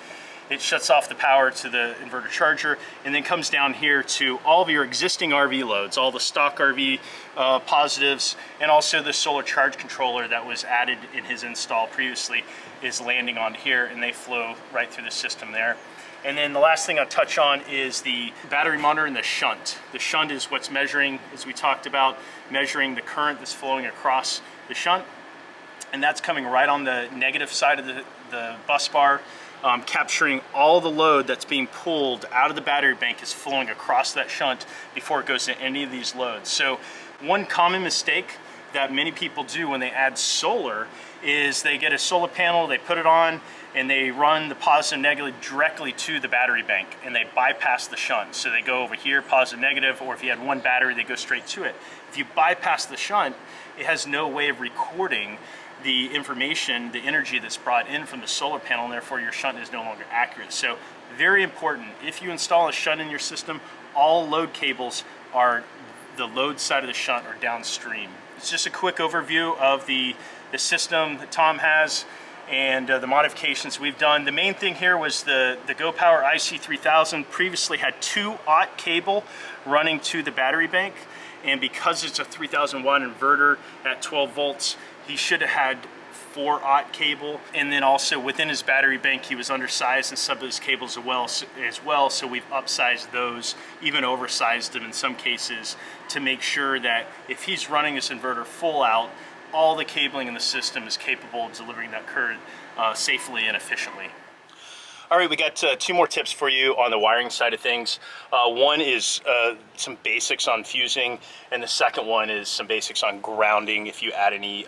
It shuts off the power to the inverter charger and then comes down here to all of your existing RV loads, all the stock RV positives, and also the solar charge controller that was added in his install previously is landing on here, and they flow right through the system there. And then the last thing I'll touch on is the battery monitor and the shunt. The shunt is what's measuring, as we talked about, measuring the current that's flowing across the shunt. And that's coming right on the negative side of the bus bar, capturing all the load that's being pulled out of the battery bank is flowing across that shunt before it goes to any of these loads. So one common mistake that many people do when they add solar is they get a solar panel, they put it on, and they run the positive and negative directly to the battery bank, and they bypass the shunt. So they go over here, positive, negative, or if you had one battery, they go straight to it. If you bypass the shunt, it has no way of recording the information, the energy that's brought in from the solar panel, and therefore your shunt is no longer accurate. So very important, if you install a shunt in your system, all load cables are, the load side of the shunt are downstream. It's just a quick overview of the system that Tom has. and the modifications we've done. The main thing here was the Go Power IC3000 previously had 2-aught cable running to the battery bank, and because it's a 3000 watt inverter at 12 volts, he should have had 4-aught cable. And then also within his battery bank, he was undersized in some of his cables as well, so we've upsized those, even oversized them in some cases, to make sure that if he's running this inverter full out, all the cabling in the system is capable of delivering that current safely and efficiently. All right, we got 2 more tips for you on the wiring side of things. One is some basics on fusing, and the second one is some basics on grounding if you add any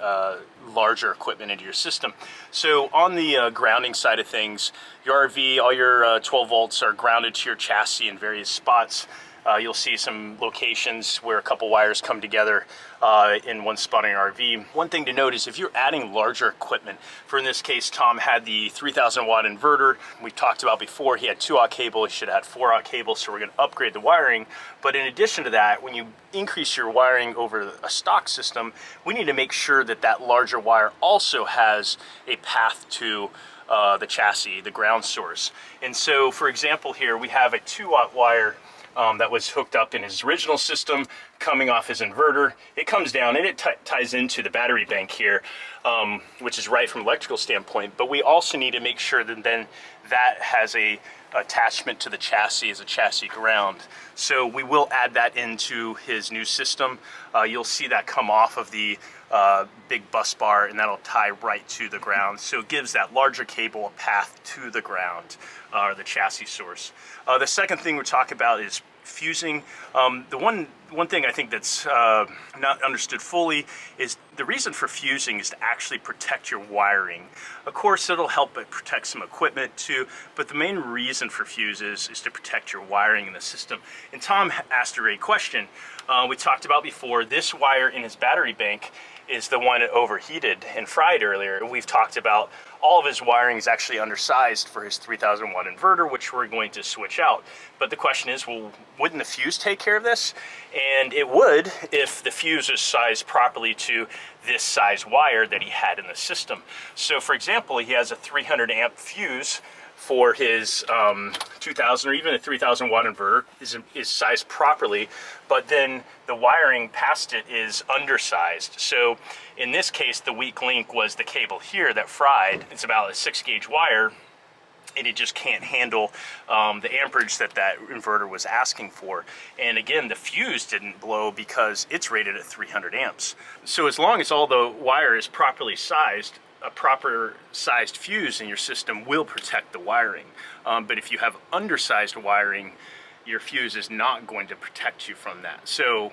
larger equipment into your system. So on the grounding side of things, your RV, all your 12 volts are grounded to your chassis in various spots. You'll see some locations where a couple wires come together in one spot in your RV. One thing to note is if you're adding larger equipment, for in this case, Tom had the 3000 watt inverter. We talked about before, he had 2-aught cable, he should have had 4-aught cable, so we're gonna upgrade the wiring. But in addition to that, when you increase your wiring over a stock system, we need to make sure that that larger wire also has a path to the chassis, the ground source. And so, for example here, we have a 2-aught wire that was hooked up in his original system, coming off his inverter. It comes down and it ties into the battery bank here, which is right from an electrical standpoint. But we also need to make sure that then that has a attachment to the chassis as a chassis ground. So we will add that into his new system. You'll see that come off of the big bus bar, and that'll tie right to the ground. So it gives that larger cable a path to the ground, or the chassis source. The second thing we're talking about is fusing. The one thing I think that's not understood fully is the reason for fusing is to actually protect your wiring. Of course, it'll help it protect some equipment too, but the main reason for fuses is to protect your wiring in the system. And Tom asked a great question. We talked about before, this wire in his battery bank is the one that overheated and fried earlier. We've talked about all of his wiring is actually undersized for his 3000 watt inverter, which we're going to switch out. But the question is, well, wouldn't the fuse take care of this? And it would if the fuse is sized properly to this size wire that he had in the system. So for example, he has a 300 amp fuse for his 2000 or even a 3000 watt inverter is sized properly, but then the wiring past it is undersized. So in this case, the weak link was the cable here that fried. It's about a 6-gauge wire, and it just can't handle the amperage that inverter was asking for. And again, the fuse didn't blow because it's rated at 300 amps. So as long as all the wire is properly sized, a proper sized fuse in your system will protect the wiring. But if you have undersized wiring, your fuse is not going to protect you from that. So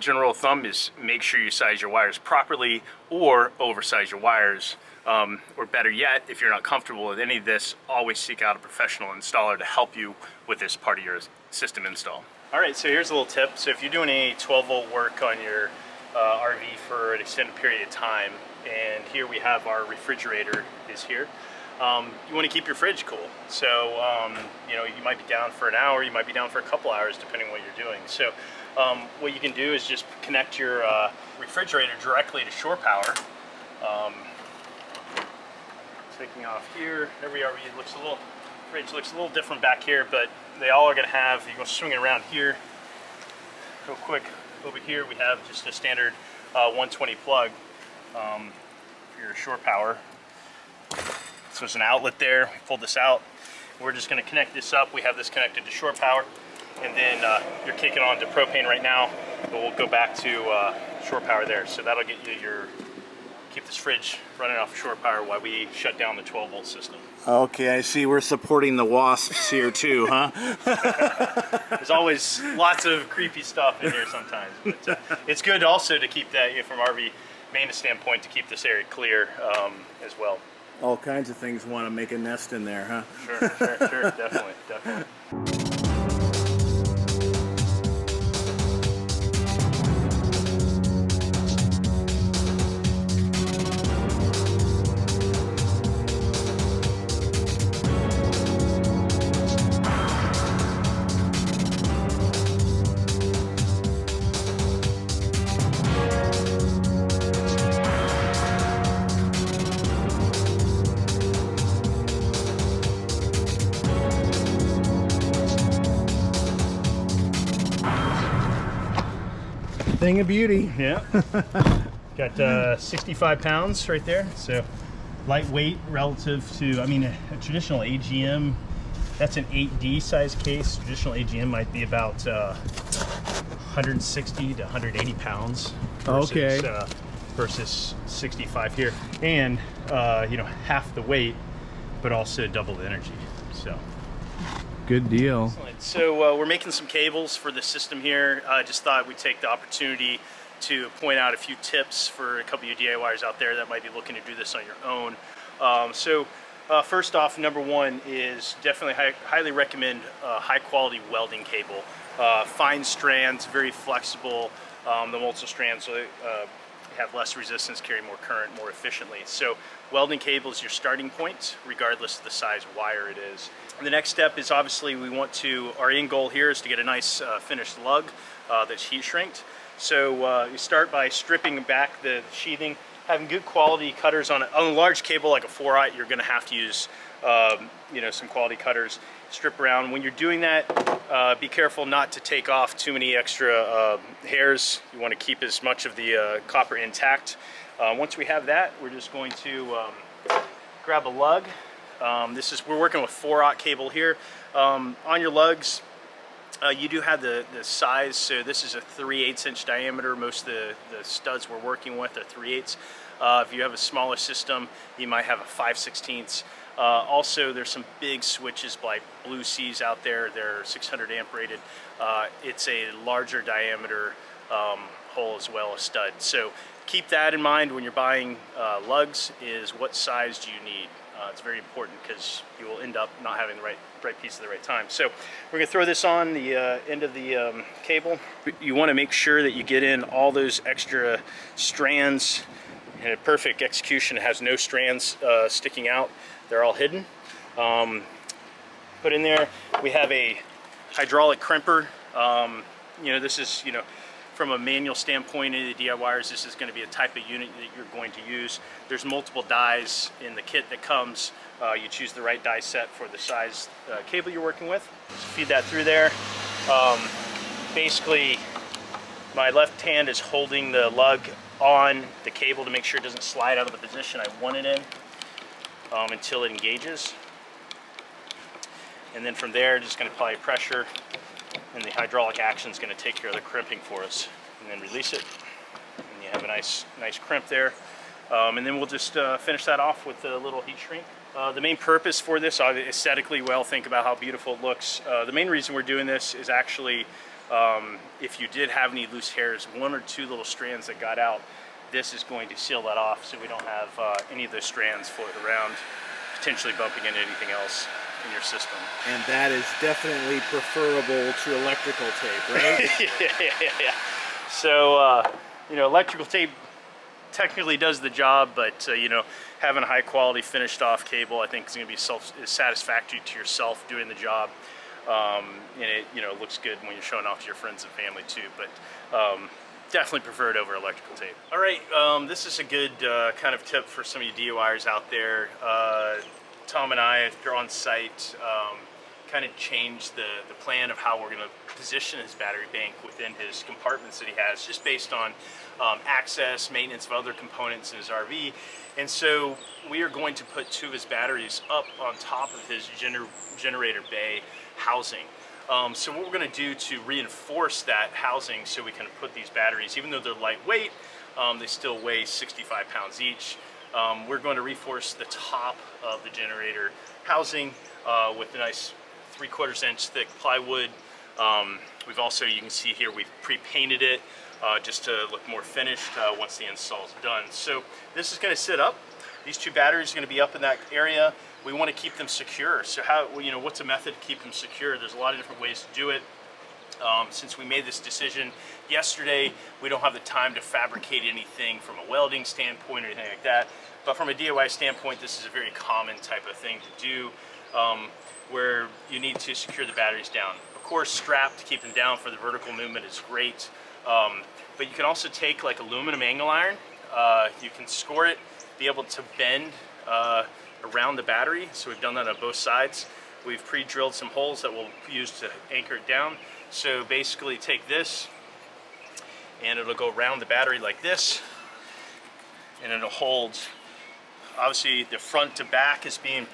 general rule of thumb is make sure you size your wires properly or oversize your wires. Or better yet, if you're not comfortable with any of this, always seek out a professional installer to help you with this part of your system install. All right, so here's a little tip. So if you're doing any 12-volt work on your RV for an extended period of time, and here we have our refrigerator is here. You want to keep your fridge cool. So, you know, you might be down for an hour, you might be down for a couple hours, depending on what you're doing. So what you can do is just connect your refrigerator directly to shore power. Taking off here, every RV fridge looks a little different back here, but they all are going to have, you go swing it around here real quick. Over here we have just a standard 120 plug for your shore power. So there's an outlet there. We pulled this out. We're just going to connect this up. We have this connected to shore power, and then you're kicking on to propane right now, but we'll go back to shore power there. So that'll get you keep this fridge running off shore power while we shut down the 12-volt system. Okay, I see we're supporting the wasps here too, huh? There's always lots of creepy stuff in here sometimes, but it's good also to keep that, from RV maintenance standpoint, to keep this area clear as well. All kinds of things want to make a nest in there, huh? Sure, definitely. Thing of beauty. Yeah. Got 65 pounds right there. So lightweight relative to, I mean, a traditional AGM, that's an 8D size case. Traditional AGM might be about 160 to 180 pounds. Versus, Okay. Versus 65 here. And, you know, half the weight, but also double the energy. So. Good deal. Excellent. So we're making some cables for the system here. I just thought we'd take the opportunity to point out a few tips for a couple of you DIYers out there that might be looking to do this on your own. First off, number one is definitely highly recommend high quality welding cable. Fine strands, very flexible. The multiple strands have less resistance, carry more current more efficiently. So welding cable is your starting point, regardless of the size wire it is. And the next step is obviously our end goal here is to get a nice finished lug that's heat shrinked. So you start by stripping back the sheathing, having good quality cutters on it. On a large cable like a 4/aught, you're going to have to use you know, some quality cutters. Strip around. When you're doing that, be careful not to take off too many extra hairs. You want to keep as much of the copper intact. Once we have that, we're just going to grab a lug. We're working with 4/aught cable here. On your lugs, you do have the size, so this is a 3/8 inch diameter. Most of the studs we're working with are 3/8. If you have a smaller system, you might have a 5/16. Also, there's some big switches by Blue Seas out there. They're 600 amp rated. It's a larger diameter hole as well as stud. So keep that in mind when you're buying lugs, is what size do you need? It's very important because you will end up not having the right piece at the right time. So we're going to throw this on the end of the cable. You want to make sure that you get in all those extra strands. In a perfect execution, it has no strands sticking out. They're all hidden. Put in there, we have a hydraulic crimper. You know, this is, you know, from a manual standpoint in the DIYers, this is going to be a type of unit that you're going to use. There's multiple dies in the kit that comes. You choose the right die set for the size cable you're working with. Just feed that through there. Basically, my left hand is holding the lug on the cable to make sure it doesn't slide out of the position I want it in until it engages. And then from there, just going to apply pressure, and the hydraulic action is going to take care of the crimping for us. And then release it, and you have a nice crimp there. And then we'll just finish that off with a little heat shrink. The main purpose for this, aesthetically, well, think about how beautiful it looks. The main reason we're doing this is actually, if you did have any loose hairs, 1 or 2 little strands that got out, this is going to seal that off so we don't have any of those strands floating around, potentially bumping into anything else in your system. And that is definitely preferable to electrical tape, right? Yeah. So, you know, electrical tape technically does the job, but you know, having a high quality finished off cable, I think is going to be satisfactory to yourself doing the job. And it, you know, looks good when you're showing off to your friends and family too, but definitely prefer it over electrical tape. All right, this is a good kind of tip for some of you DIYers out there. Tom and I, if you're on site, kind of changed the plan of how we're going to position his battery bank within his compartments that he has, just based on access, maintenance of other components in his RV. And so we are going to put 2 of his batteries up on top of his generator bay housing. So what we're going to do to reinforce that housing so we can put these batteries, even though they're lightweight, they still weigh 65 pounds each. We're going to reinforce the top of the generator housing with a nice 3/4 inch thick plywood. We've also, you can see here, we've pre-painted it just to look more finished once the install is done. So this is going to sit up. These 2 batteries are going to be up in that area. We want to keep them secure. So how, you know, what's a method to keep them secure? There's a lot of different ways to do it. Since we made this decision yesterday, we don't have the time to fabricate anything from a welding standpoint or anything like that. But from a DIY standpoint, this is a very common type of thing to do, where you need to secure the batteries down. Of course, strap to keep them down for the vertical movement is great. But you can also take like aluminum angle iron. You can score it, be able to bend around the battery. So we've done that on both sides. We've pre-drilled some holes that we'll use to anchor it down. So basically take this and it'll go around the battery like this, and it'll hold. Obviously the front to back is being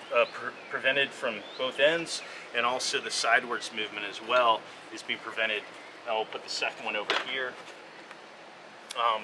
prevented from both ends, and also the sidewards movement as well is being prevented. I'll put the second one over here.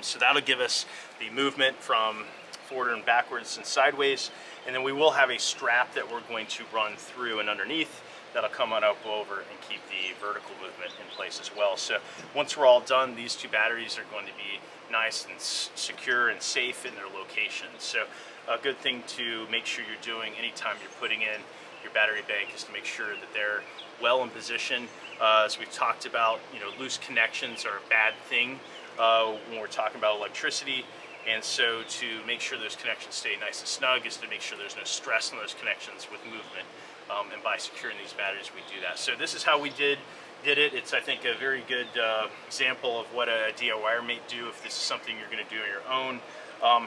So that'll give us the movement from forward and backwards and sideways, and then we will have a strap that we're going to run through and underneath that'll come on up over and keep the vertical movement in place as well. So once we're all done, these two batteries are going to be nice and secure and safe in their locations. So a good thing to make sure you're doing anytime you're putting in your battery bank is to make sure that they're well in position. As we've talked about, loose connections are a bad thing when we're talking about electricity, and so to make sure those connections stay nice and snug is to make sure there's no stress on those connections with movement, and by securing these batteries we do that. So this is how we did it. It's, I think, a very good example of what a DIYer may do if this is something you're going to do on your own.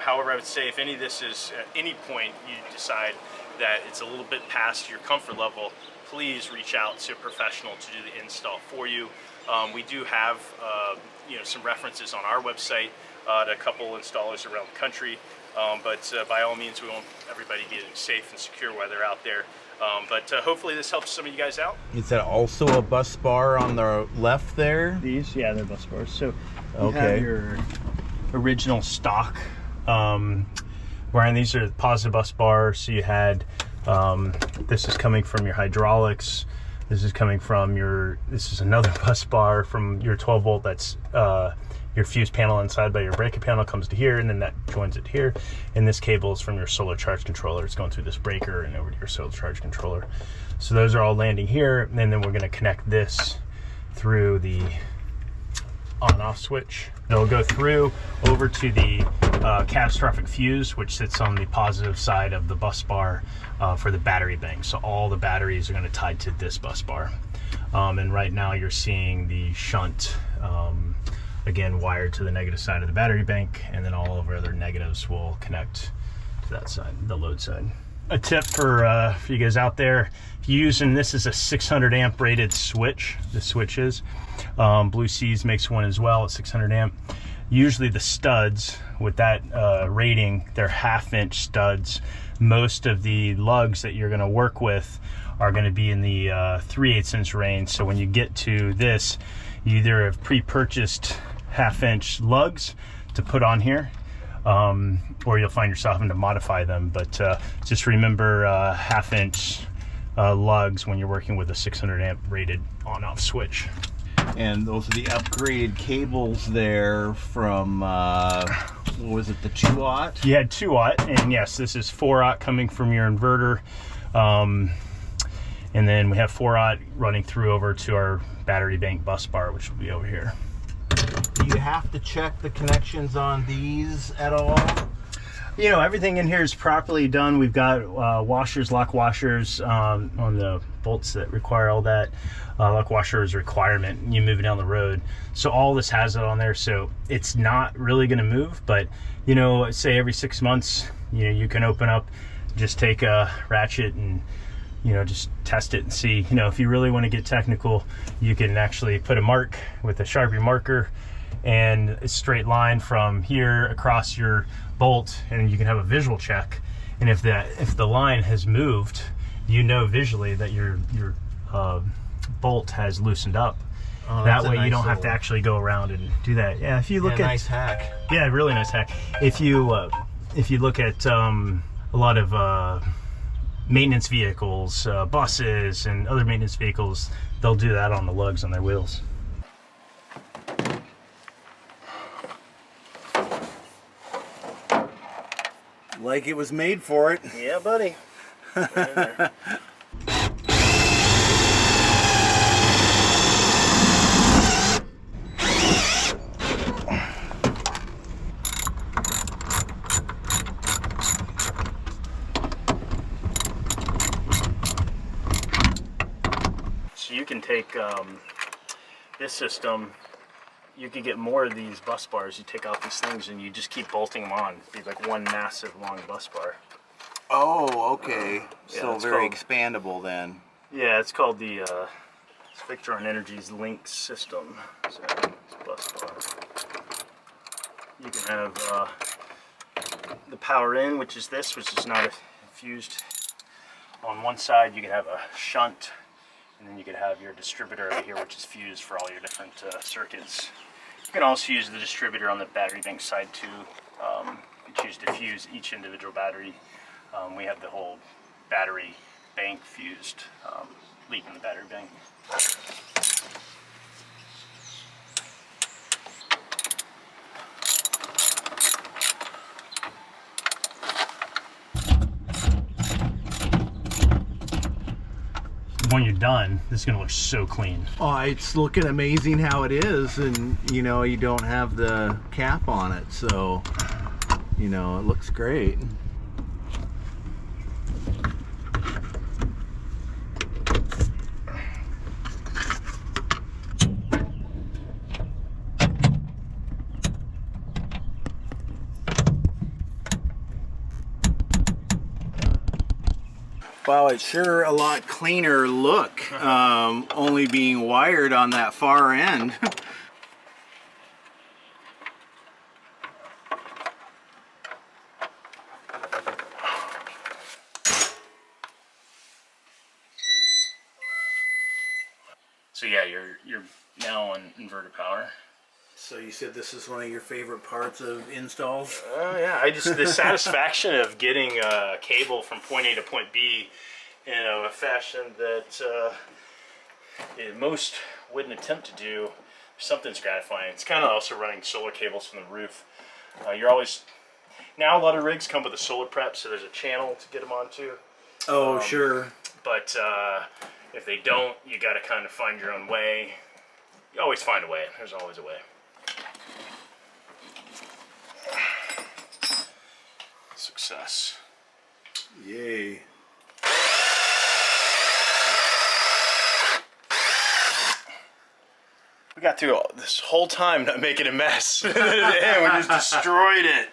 However, I would say if any of this is at any point you decide that it's a little bit past your comfort level, please reach out to a professional to do the install for you. We do have some references on our website to a couple installers around the country, but by all means we want everybody to be safe and secure while they're out there. But hopefully this helps some of you guys out. Is that also a bus bar on the left there? These, yeah, they're bus bars. So you Okay. have your original stock wiring. These are positive bus bars. So you had this is coming from your hydraulics. This is coming from this is another bus bar from your 12 volt. That's your fuse panel inside by your breaker panel comes to here, and then that joins it here. And this cable is from your solar charge controller. It's going through this breaker and over to your solar charge controller. So those are all landing here, and then we're going to connect this through the on-off switch. It'll go through over to the catastrophic fuse, which sits on the positive side of the bus bar for the battery bank. So all the batteries are going to tie to this bus bar. And right now you're seeing the shunt, again, wired to the negative side of the battery bank, and then all of our other negatives will connect to that side, the load side. A tip for you guys out there, if you're using this as a 600 amp rated switch, the switches, Blue Seas makes one as well at 600 amp. Usually the studs with that rating, they're 1/2 inch studs. Most of the lugs that you're going to work with are going to be in the 3/8 inch range. So when you get to this, you either have pre-purchased 1/2 inch lugs to put on here, or you'll find yourself having to modify them. But just remember 1/2 inch lugs when you're working with a 600 amp rated on-off switch. And those are the upgraded cables there from, what was it, the 2-aught? You had 2-aught, and yes, this is 4-aught coming from your inverter. And then we have 4-aught running through over to our battery bank bus bar, which will be over here. Do you have to check the connections on these at all? Everything in here is properly done. We've got washers, lock washers on the bolts that require all that. Lock washer is a requirement. You move it down the road. So all this has it on there. So it's not really going to move, but say every 6 months, you can open up, just take a ratchet and just test it and see. If you really want to get technical, you can actually put a mark with a Sharpie marker and a straight line from here across your bolt, and you can have a visual check. And if the line has moved, visually that your bolt has loosened up. Oh, that way you don't have to actually go around and do that. Yeah, if you look at nice hack. Yeah, really nice hack. If you look at a lot of maintenance vehicles, buses, and other maintenance vehicles, they'll do that on the lugs on their wheels. Like it was made for it. Yeah, buddy. Right in there. So you can take this system, you could get more of these bus bars. You take out these things and you just keep bolting them on. It'd be like one massive long bus bar. Oh, okay. Yeah, So it's very called- expandable then. Yeah, it's called the Victron Energy's Link system. So it's bus bar. you can have the power in, which is this, which is not fused. On one side, you can have a shunt, and then you could have your distributor over here, which is fused for all your different circuits. You can also use the distributor on the battery bank side too. You choose to fuse each individual battery. We have the whole battery bank fused, leaving the battery bank. When you're done, this is going to look so clean. Oh, it's looking amazing how it is, and you know, you don't have the cap on it, so you know, it looks great. Wow, it's sure a lot cleaner look, only being wired on that far end. So yeah, you're now on inverter power. So you said this is one of your favorite parts of installs? Oh yeah, the satisfaction of getting a cable from point A to point B in a fashion that most wouldn't attempt to do. Something's gratifying. It's kind of also running solar cables from the roof. You're always now a lot of rigs come with a solar prep, so there's a channel to get them onto. Oh, sure. But if they don't, you got to kind of find your own way. You always find a way. There's always a way. Success. Yay. We got through this whole time not making a mess. And we just destroyed it.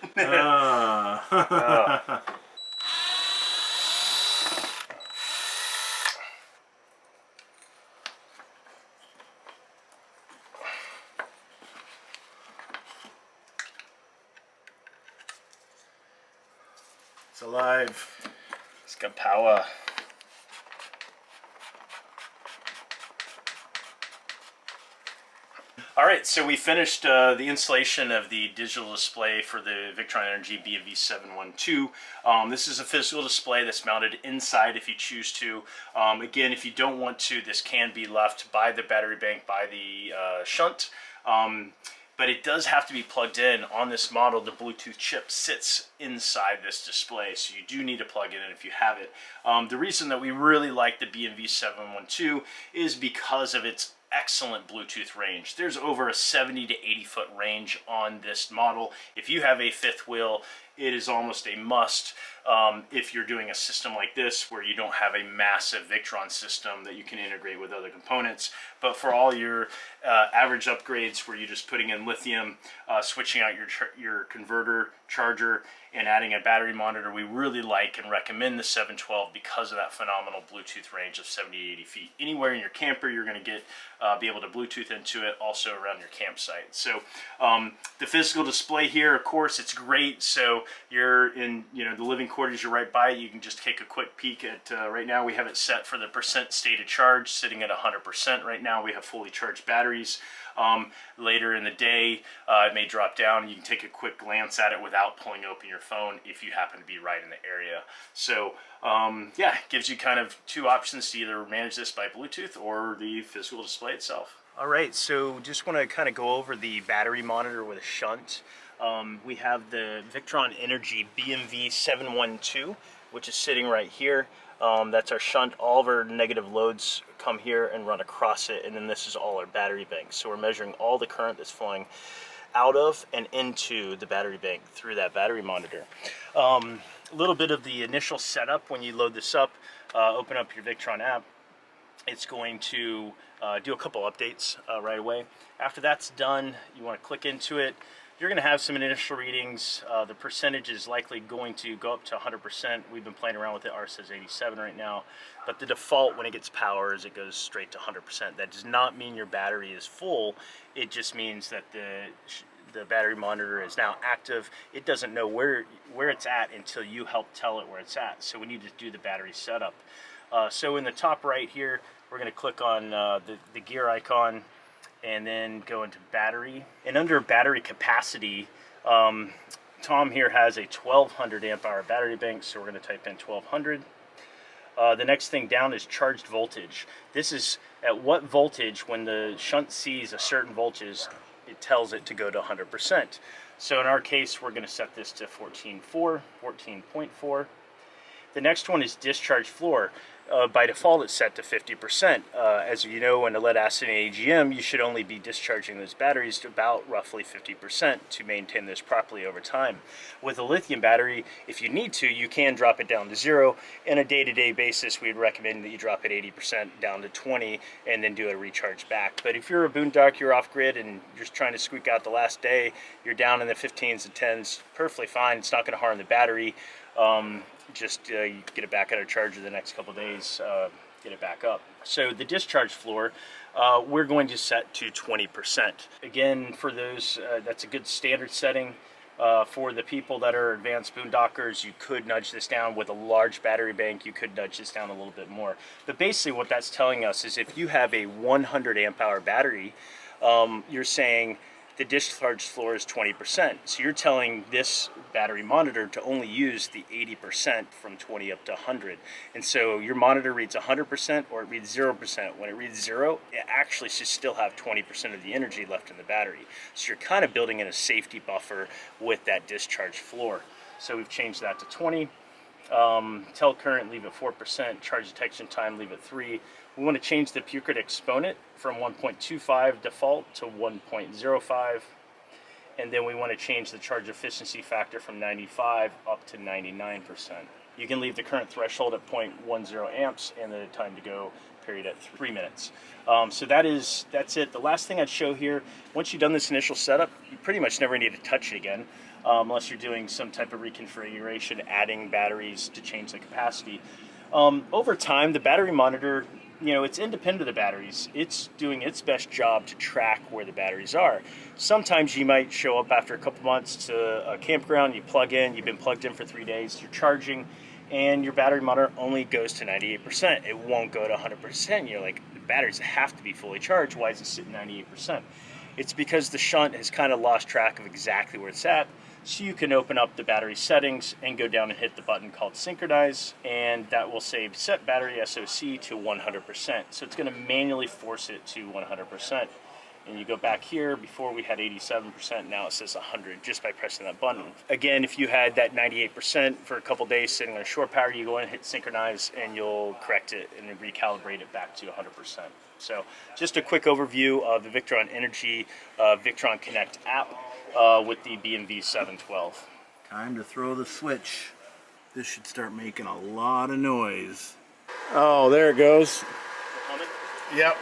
It's alive. It's got power. All right, so we finished the installation of the digital display for the Victron Energy B&V 712. This is a physical display that's mounted inside if you choose to. Again, if you don't want to, this can be left by the battery bank, by the shunt. But it does have to be plugged in. On this model, the Bluetooth chip sits inside this display, so you do need to plug it in if you have it. The reason that we really like the B&V 712 is because of its excellent Bluetooth range. There's over a 70 to 80 foot range on this model. If you have a fifth wheel, it is almost a must if you're doing a system like this where you don't have a massive Victron system that you can integrate with other components. But for all your average upgrades where you're just putting in lithium, switching out your converter, charger, and adding a battery monitor, we really like and recommend the 712 because of that phenomenal Bluetooth range of 70 to 80 feet. Anywhere in your camper, you're going to be able to Bluetooth into it, also around your campsite. So the physical display here, of course, it's great. So you're in the living quarters, you're right by it. You can just take a quick peek at, right now we have it set for the percent state of charge, sitting at 100% right now. We have fully charged batteries. Later in the day, it may drop down. You can take a quick glance at it without pulling open your phone if you happen to be right in the area. So yeah, it gives you kind of two options to either manage this by Bluetooth or the physical display itself. All right, so just want to kind of go over the battery monitor with a shunt. We have the Victron Energy B&V 712, which is sitting right here. That's our shunt. All of our negative loads come here and run across it, and then this is all our battery bank. So we're measuring all the current that's flowing out of and into the battery bank through that battery monitor. A little bit of the initial setup when you load this up, open up your Victron app. It's going to do a couple updates right away. After that's done, you want to click into it. You're going to have some initial readings. The percentage is likely going to go up to 100%. We've been playing around with it. Ours says 87 right now. But the default when it gets power is it goes straight to 100%. That does not mean your battery is full. It just means that the battery monitor is now active. It doesn't know where it's at until you help tell it where it's at. So we need to do the battery setup. So in the top right here, we're going to click on the gear icon and then go into battery. And under battery capacity, Tom here has a 1200 amp hour battery bank, so we're going to type in 1200. The next thing down is charged voltage. This is at what voltage, when the shunt sees a certain voltage, it tells it to go to 100%. So in our case, we're going to set this to 14.4. The next one is discharge floor. By default, it's set to 50%. As you know, in a lead acid and AGM, you should only be discharging those batteries to about roughly 50% to maintain this properly over time. With a lithium battery, if you need to, you can drop it down to 0. On a day-to-day basis, we'd recommend that you drop it 80% down to 20 and then do a recharge back. But if you're a Boondock, you're off-grid, and you're just trying to squeak out the last day, you're down in the 15s and 10s, perfectly fine. It's not going to harm the battery. You get it back out of charger the next couple days, get it back up. So the discharge floor, we're going to set to 20%. Again, for those, that's a good standard setting. For the people that are advanced boondockers, you could nudge this down. With a large battery bank, you could nudge this down a little bit more. But basically what that's telling us is if you have a 100 amp hour battery, you're saying the discharge floor is 20%. So you're telling this battery monitor to only use the 80% from 20 up to 100. And so your monitor reads 100% or it reads 0%. When it reads 0, it actually should still have 20% of the energy left in the battery. So you're kind of building in a safety buffer with that discharge floor. So we've changed that to 20. Tell current, leave at 4%. Charge detection time, leave at 3. We want to change the Puchert exponent from 1.25 default to 1.05. And then we want to change the charge efficiency factor from 95 up to 99%. You can leave the current threshold at 0.10 amps and the time to go period at 3 minutes. So that's it. The last thing I'd show here, once you've done this initial setup, you pretty much never need to touch it again. Unless you're doing some type of reconfiguration, adding batteries to change the capacity. Over time, the battery monitor, it's independent of the batteries. It's doing its best job to track where the batteries are. Sometimes you might show up after a couple months to a campground, you plug in, you've been plugged in for 3 days, you're charging, and your battery monitor only goes to 98%. It won't go to 100%. You're like, the batteries have to be fully charged. Why is it sitting 98%? It's because the shunt has kind of lost track of exactly where it's at. So you can open up the battery settings and go down and hit the button called synchronize, and that will say set battery SOC to 100%. So it's going to manually force it to 100%. And you go back here, before we had 87%, now it says 100 just by pressing that button. Again, if you had that 98% for a couple days sitting on shore power, you go in and hit synchronize and you'll correct it and recalibrate it back to 100%. So just a quick overview of the Victron Energy Victron Connect app with the BMV 712. Time to throw the switch. This should start making a lot of noise. Oh, there it goes. Yep.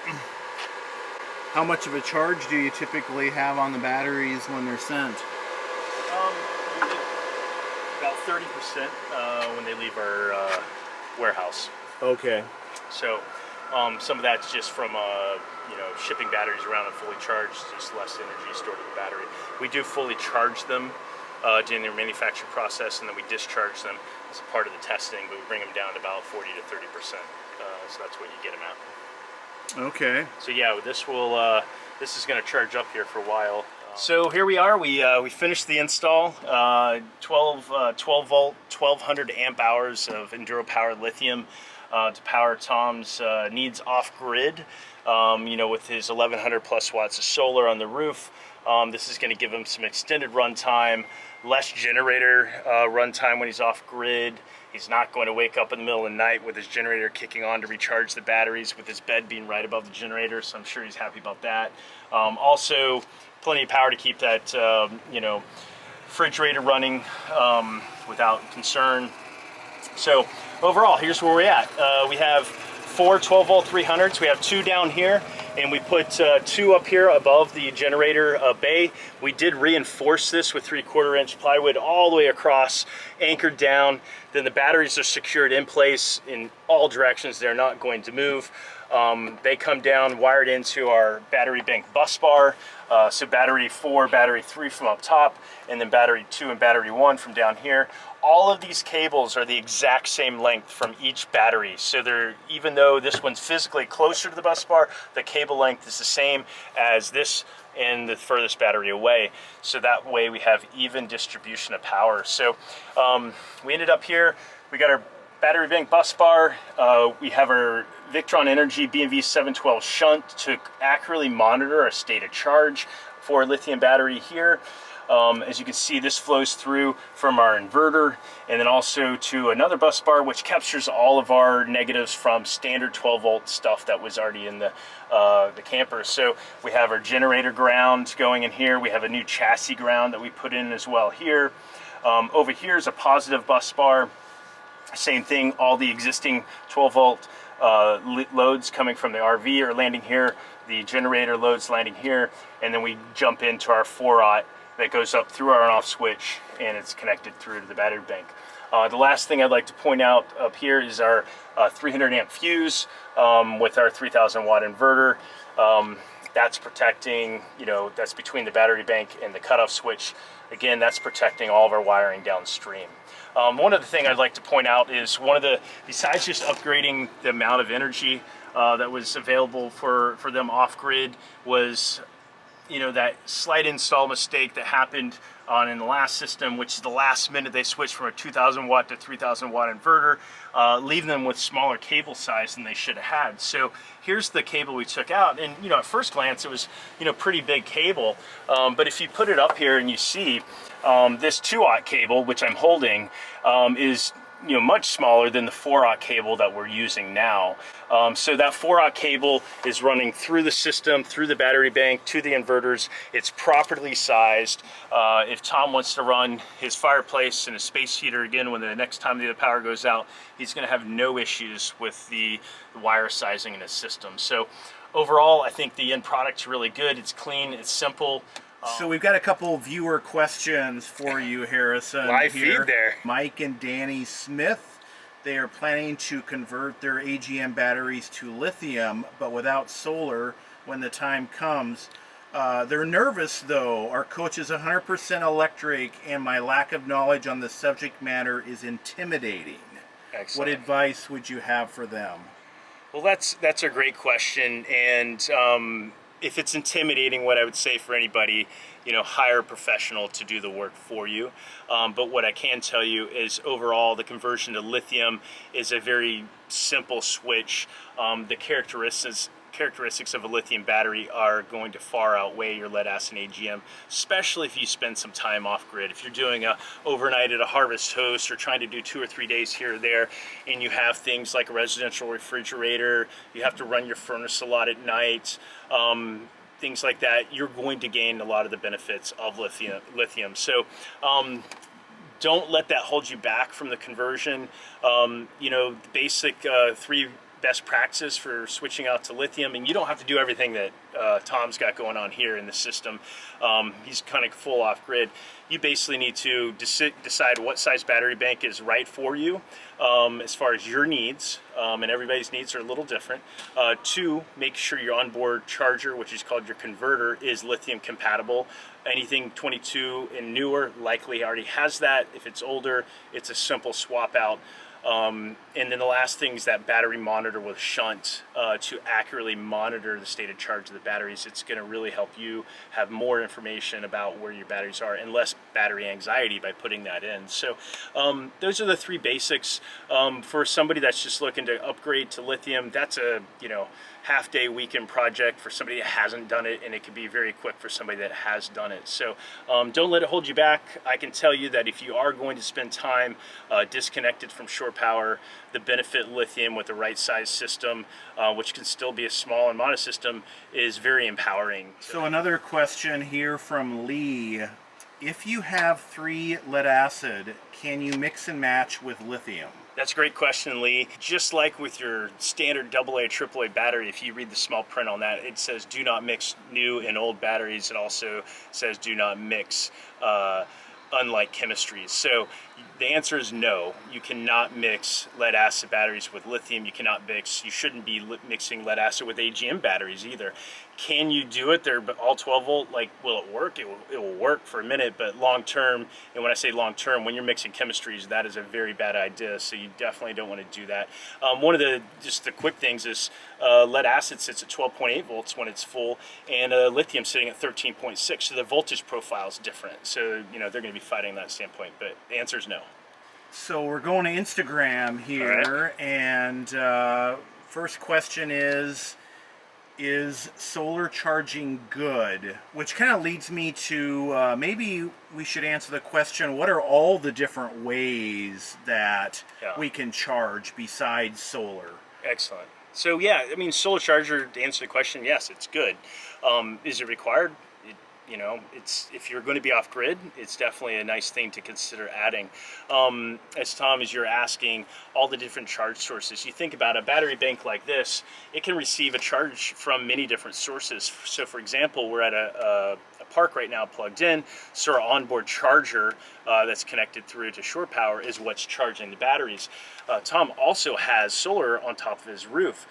How much of a charge do you typically have on the batteries when they're sent? About 30% when they leave our warehouse. Okay. So some of that's just from shipping batteries around and fully charged, just less energy stored in the battery. We do fully charge them during their manufacturing process, and then we discharge them as a part of the testing, but we bring them down to about 40 to 30%. So that's what you get them at. Okay. So yeah, this is going to charge up here for a while. So here we are. We finished the install. 12 volt, 1200 amp hours of Enduro powered lithium to power Tom's needs off grid. With his 1100 plus watts of solar on the roof. This is going to give him some extended run time, less generator run time when he's off grid. He's not going to wake up in the middle of the night with his generator kicking on to recharge the batteries, with his bed being right above the generator, so I'm sure he's happy about that. Also, plenty of power to keep that refrigerator running without concern. So overall, here's where we're at. We have 4 12 volt 300s. We have 2 down here, and we put 2 up here above the generator bay. We did reinforce this with 3/4 inch plywood all the way across, anchored down. Then the batteries are secured in place in all directions. They're not going to move. They come down wired into our battery bank bus bar. So battery 4, battery 3 from up top, and then battery 2 and battery 1 from down here. All of these cables are the exact same length from each battery. So they're, even though this one's physically closer to the bus bar, the cable length is the same as this and the furthest battery away. So that way we have even distribution of power. So we ended up here, we got our battery bank bus bar. We have our Victron Energy B&V 712 shunt to accurately monitor our state of charge for a lithium battery here. As you can see, this flows through from our inverter and then also to another bus bar, which captures all of our negatives from standard 12-volt stuff that was already in the camper. So we have our generator ground going in here. We have a new chassis ground that we put in as well here. Over here is a positive bus bar. Same thing, all the existing 12-volt loads coming from the RV are landing here. The generator loads landing here. And then we jump into our 4-aught that goes up through our on-off switch, and it's connected through to the battery bank. The last thing I'd like to point out up here is our 300 amp fuse with our 3000 watt inverter. That's protecting, you know, that's between the battery bank and the cutoff switch. Again, that's protecting all of our wiring downstream. One other thing I'd like to point out is besides just upgrading the amount of energy that was available for them off-grid, was, you know, that slight install mistake that happened in the last system, which is the last minute they switched from a 2000 watt to 3000 watt inverter, leaving them with smaller cable size than they should have had. So here's the cable we took out, and you know, at first glance it was, you know, pretty big cable, but if you put it up here and you see this 2-aught cable, which I'm holding, is, you know, much smaller than the 4-aught cable that we're using now. So that 4-aught cable is running through the system, through the battery bank, to the inverters. It's properly sized. If Tom wants to run his fireplace and his space heater again when the next time the power goes out, he's going to have no issues with the wire sizing in his system. So overall, I think the end product's really good. It's clean, it's simple. So we've got a couple viewer questions for you, Harrison. Live feed there. Mike and Danny Smith, they are planning to convert their AGM batteries to lithium, but without solar when the time comes. They're nervous though. Our coach is 100% electric and my lack of knowledge on the subject matter is intimidating. Excellent. What advice would you have for them? Well, that's a great question, and if it's intimidating, what I would say for anybody, you know, hire a professional to do the work for you. But what I can tell you is overall the conversion to lithium is a very simple switch. The characteristics of a lithium battery are going to far outweigh your lead acid AGM, especially if you spend some time off grid. If you're doing a overnight at a harvest host or trying to do 2 or 3 days here or there, and you have things like a residential refrigerator, you have to run your furnace a lot at night, things like that, you're going to gain a lot of the benefits of lithium. So don't let that hold you back from the conversion. You know, the basic 3 best practices for switching out to lithium, and you don't have to do everything that Tom's got going on here in the system. He's kind of full off grid. You basically need to decide what size battery bank is right for you as far as your needs, and everybody's needs are a little different. 2, make sure your onboard charger, which is called your converter, is lithium compatible. Anything 22 and newer likely already has that. If it's older, it's a simple swap out. And then the last thing is that battery monitor with Shunt to accurately monitor the state of charge of the batteries. It's going to really help you have more information about where your batteries are and less battery anxiety by putting that in. So those are the 3 basics. For somebody that's just looking to upgrade to lithium, that's a, you know, half-day weekend project for somebody that hasn't done it, and it can be very quick for somebody that has done it. So don't let it hold you back. I can tell you that if you are going to spend time disconnected from shore power, the benefit lithium with the right size system, which can still be a small and modest system, is very empowering. So another question here from Lee. If you have 3 lead acid, can you mix and match with lithium? That's a great question, Lee. Just like with your standard AA, AAA battery, if you read the small print on that, it says do not mix new and old batteries. It also says do not mix unlike chemistries. So the answer is no. You cannot mix lead acid batteries with lithium. You shouldn't be mixing lead acid with AGM batteries either. Can you do it? They're all 12 volt. Like, will it work? It will work for a minute, but long term, and when I say long term, when you're mixing chemistries, that is a very bad idea. So you definitely don't want to do that. One of the quick things is lead acid sits at 12.8 volts when it's full, and lithium sitting at 13.6. So the voltage profile is different. So they're going to be fighting that standpoint. But the answer is no. So we're going to Instagram here, right. And first question is solar charging good? Which kind of leads me to maybe we should answer the question, what are all the different ways that we can charge besides solar? Excellent. So yeah, I mean, solar charger, to answer the question, yes, it's good. Is it required? If you're going to be off grid, it's definitely a nice thing to consider adding. As you're asking, all the different charge sources. You think about a battery bank like this, it can receive a charge from many different sources. So for example, we're at a park right now plugged in, so our onboard charger that's connected through to shore power is what's charging the batteries. Tom also has solar on top of his roof.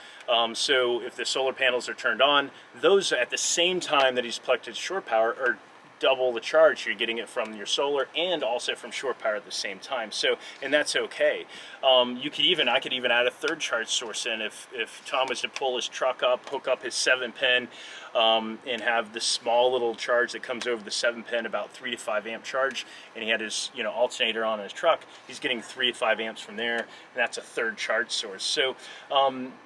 So if the solar panels are turned on, those at the same time that he's plugged to shore power are double the charge. You're getting it from your solar and also from shore power at the same time. So, and that's okay. I could even add a third charge source in if Tom was to pull his truck up, hook up his 7-pin, and have the small little charge that comes over the 7-pin, about 3 to 5 amp charge, and he had his alternator on his truck. He's getting 3 to 5 amps from there, and that's a third charge source. So,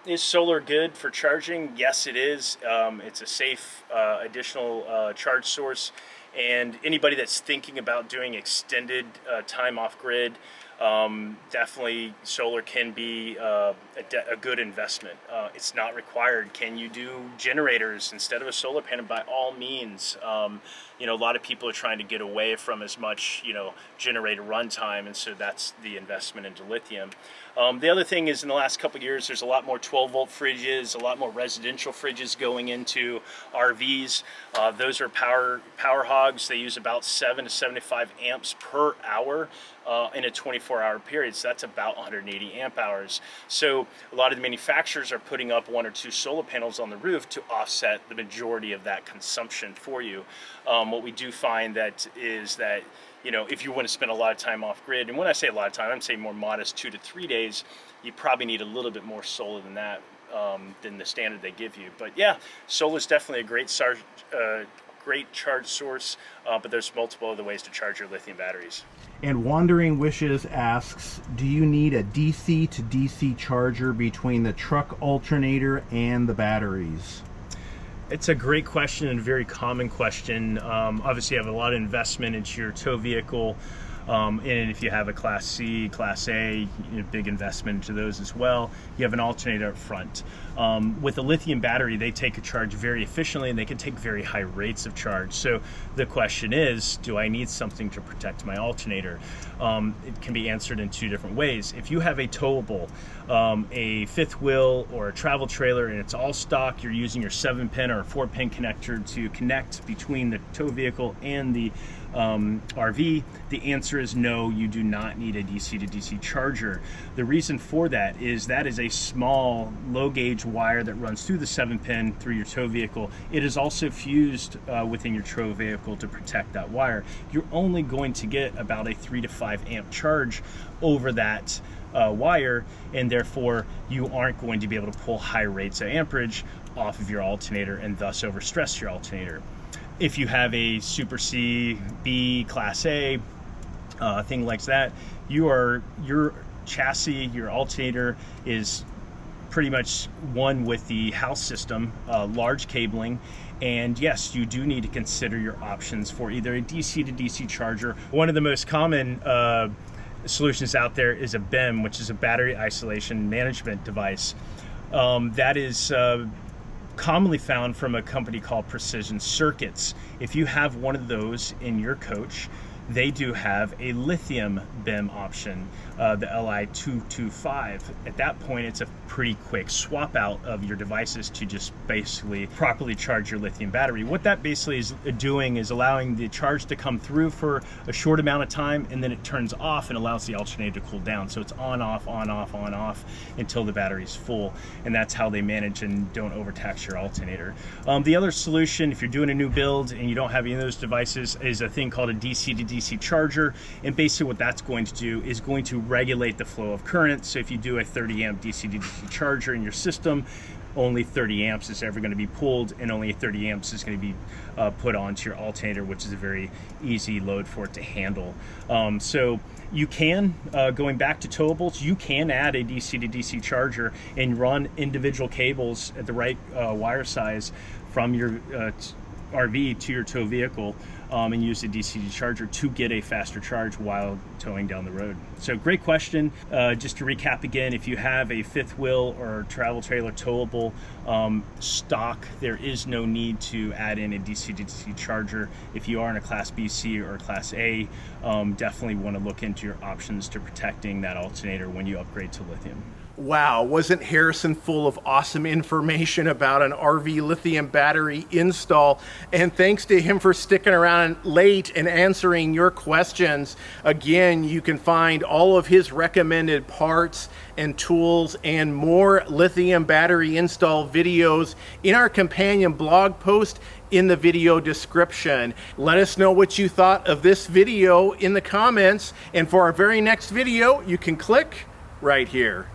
is solar good for charging? Yes, it is. It's a safe additional charge source. And anybody that's thinking about doing extended time off grid, definitely solar can be a good investment. It's not required. Can you do generators instead of a solar panel? By all means. A lot of people are trying to get away from as much, generator runtime, and so that's the investment into lithium. The other thing is, in the last couple of years, there's a lot more 12-volt fridges, a lot more residential fridges going into RVs. Those are power hogs. They use about 7 to 75 amps per hour in a 24-hour period. So that's about 180 amp hours. So a lot of the manufacturers are putting up 1 or 2 solar panels on the roof to offset the majority of that consumption for you. What we do find is that if you want to spend a lot of time off grid, and when I say a lot of time, I'm saying more modest 2 to 3 days, you probably need a little bit more solar than that, than the standard they give you. But yeah, solar is definitely a great charge source, but there's multiple other ways to charge your lithium batteries. And Wandering Wishes asks, do you need a DC to DC charger between the truck alternator and the batteries? It's a great question and a very common question. Obviously, you have a lot of investment into your tow vehicle, and if you have a Class C, Class A, big investment into those as well. You have an alternator up front. With a lithium battery, they take a charge very efficiently, and they can take very high rates of charge. So the question is, do I need something to protect my alternator? It can be answered in 2 different ways. If you have a towable, a fifth wheel or a travel trailer, and it's all stock, you're using your 7-pin or a 4-pin connector to connect between the tow vehicle and the RV, the answer is no, you do not need a DC to DC charger. The reason for that is a small low gauge wire that runs through the 7-pin through your tow vehicle. It is also fused within your tow vehicle to protect that wire. You're only going to get about a 3 to 5 amp charge over that wire, and therefore you aren't going to be able to pull high rates of amperage off of your alternator and thus overstress your alternator. If you have a Super C, B, Class A, thing like that, your chassis, your alternator is pretty much one with the house system, large cabling, and yes, you do need to consider your options for either a DC to DC charger. One of the most common solutions out there is a BIM, which is a battery isolation management device. That is commonly found from a company called Precision Circuits. If you have one of those in your coach, they do have a lithium BIM option, the Li225. At that point, it's a pretty quick swap out of your devices to just basically properly charge your lithium battery. What that basically is doing is allowing the charge to come through for a short amount of time, and then it turns off and allows the alternator to cool down. So it's on, off, on, off, on, off until the battery's full. And that's how they manage and don't overtax your alternator. The other solution, if you're doing a new build and you don't have any of those devices, is a thing called a DC to DC charger. And basically what that's going to do is going to regulate the flow of current. So if you do a 30 amp DC to DC charger in your system, only 30 amps is ever going to be pulled, and only 30 amps is going to be put onto your alternator, which is a very easy load for it to handle. So you can, going back to towables, you can add a DC to DC charger and run individual cables at the right wire size from your RV to your tow vehicle, and use the DC charger to get a faster charge while towing down the road. So great question. Just to recap again, if you have a fifth wheel or travel trailer towable stock, there is no need to add in a DC to DC charger. If you are in a Class B, C, or Class A, definitely want to look into your options to protecting that alternator when you upgrade to lithium. Wow, wasn't Harrison full of awesome information about an RV lithium battery install? And thanks to him for sticking around late and answering your questions. Again, you can find all of his recommended parts and tools and more lithium battery install videos in our companion blog post in the video description. Let us know what you thought of this video in the comments. And for our very next video, you can click right here.